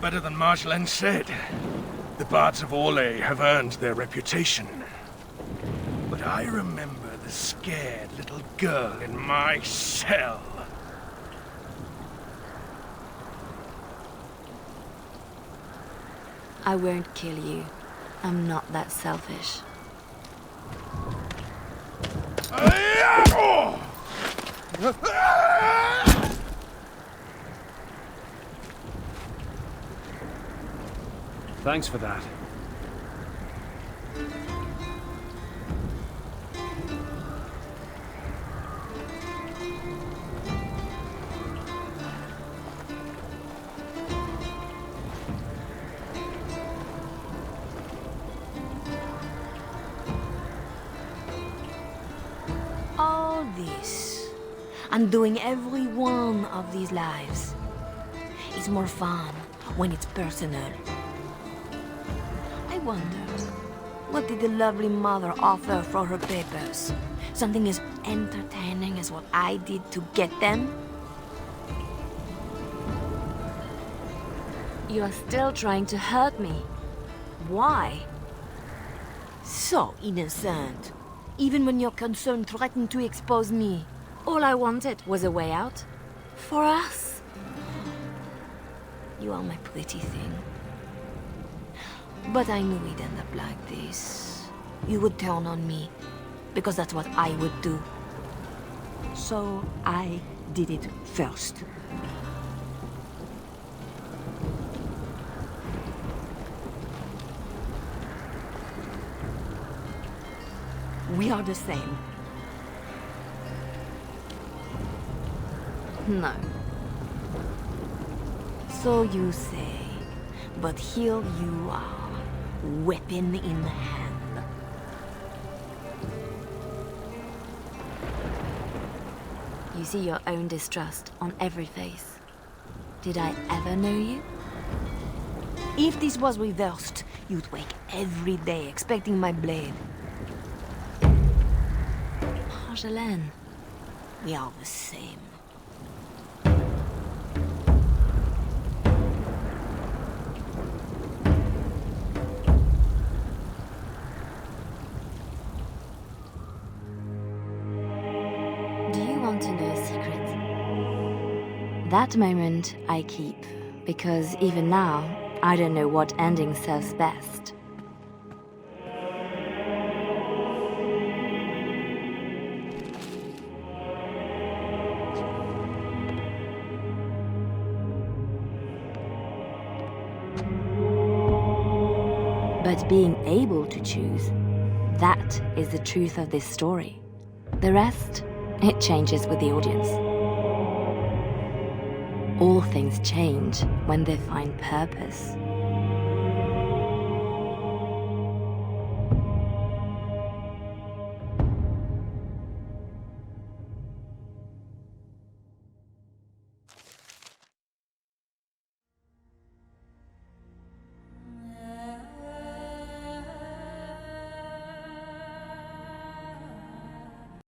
better than Marjolaine said. The bards of Orlais have earned their reputation. But I remember the scared little girl in my cell. I won't kill you. I'm not that selfish. Thanks for that. All this, and doing every one of these lives, is more fun when it's personal. I wonder, what did the lovely mother offer for her papers? Something as entertaining as what I did to get them? You are still trying to hurt me. Why? So innocent. Even when your concern threatened to expose me. All I wanted was a way out. For us. You are my pretty thing. But I knew we'd end up like this. You would turn on me, because that's what I would do. So I did it first. We are the same. No. So you say, but here you are, weapon in hand. You see your own distrust on every face. Did I ever know you? If this was reversed, you'd wake every day expecting my blade. Marjolaine. We are the same. Do you want to know a secret? That moment I keep, because even now, I don't know what ending serves best. But being able to choose, that is the truth of this story. The rest, it changes with the audience. All things change when they find purpose.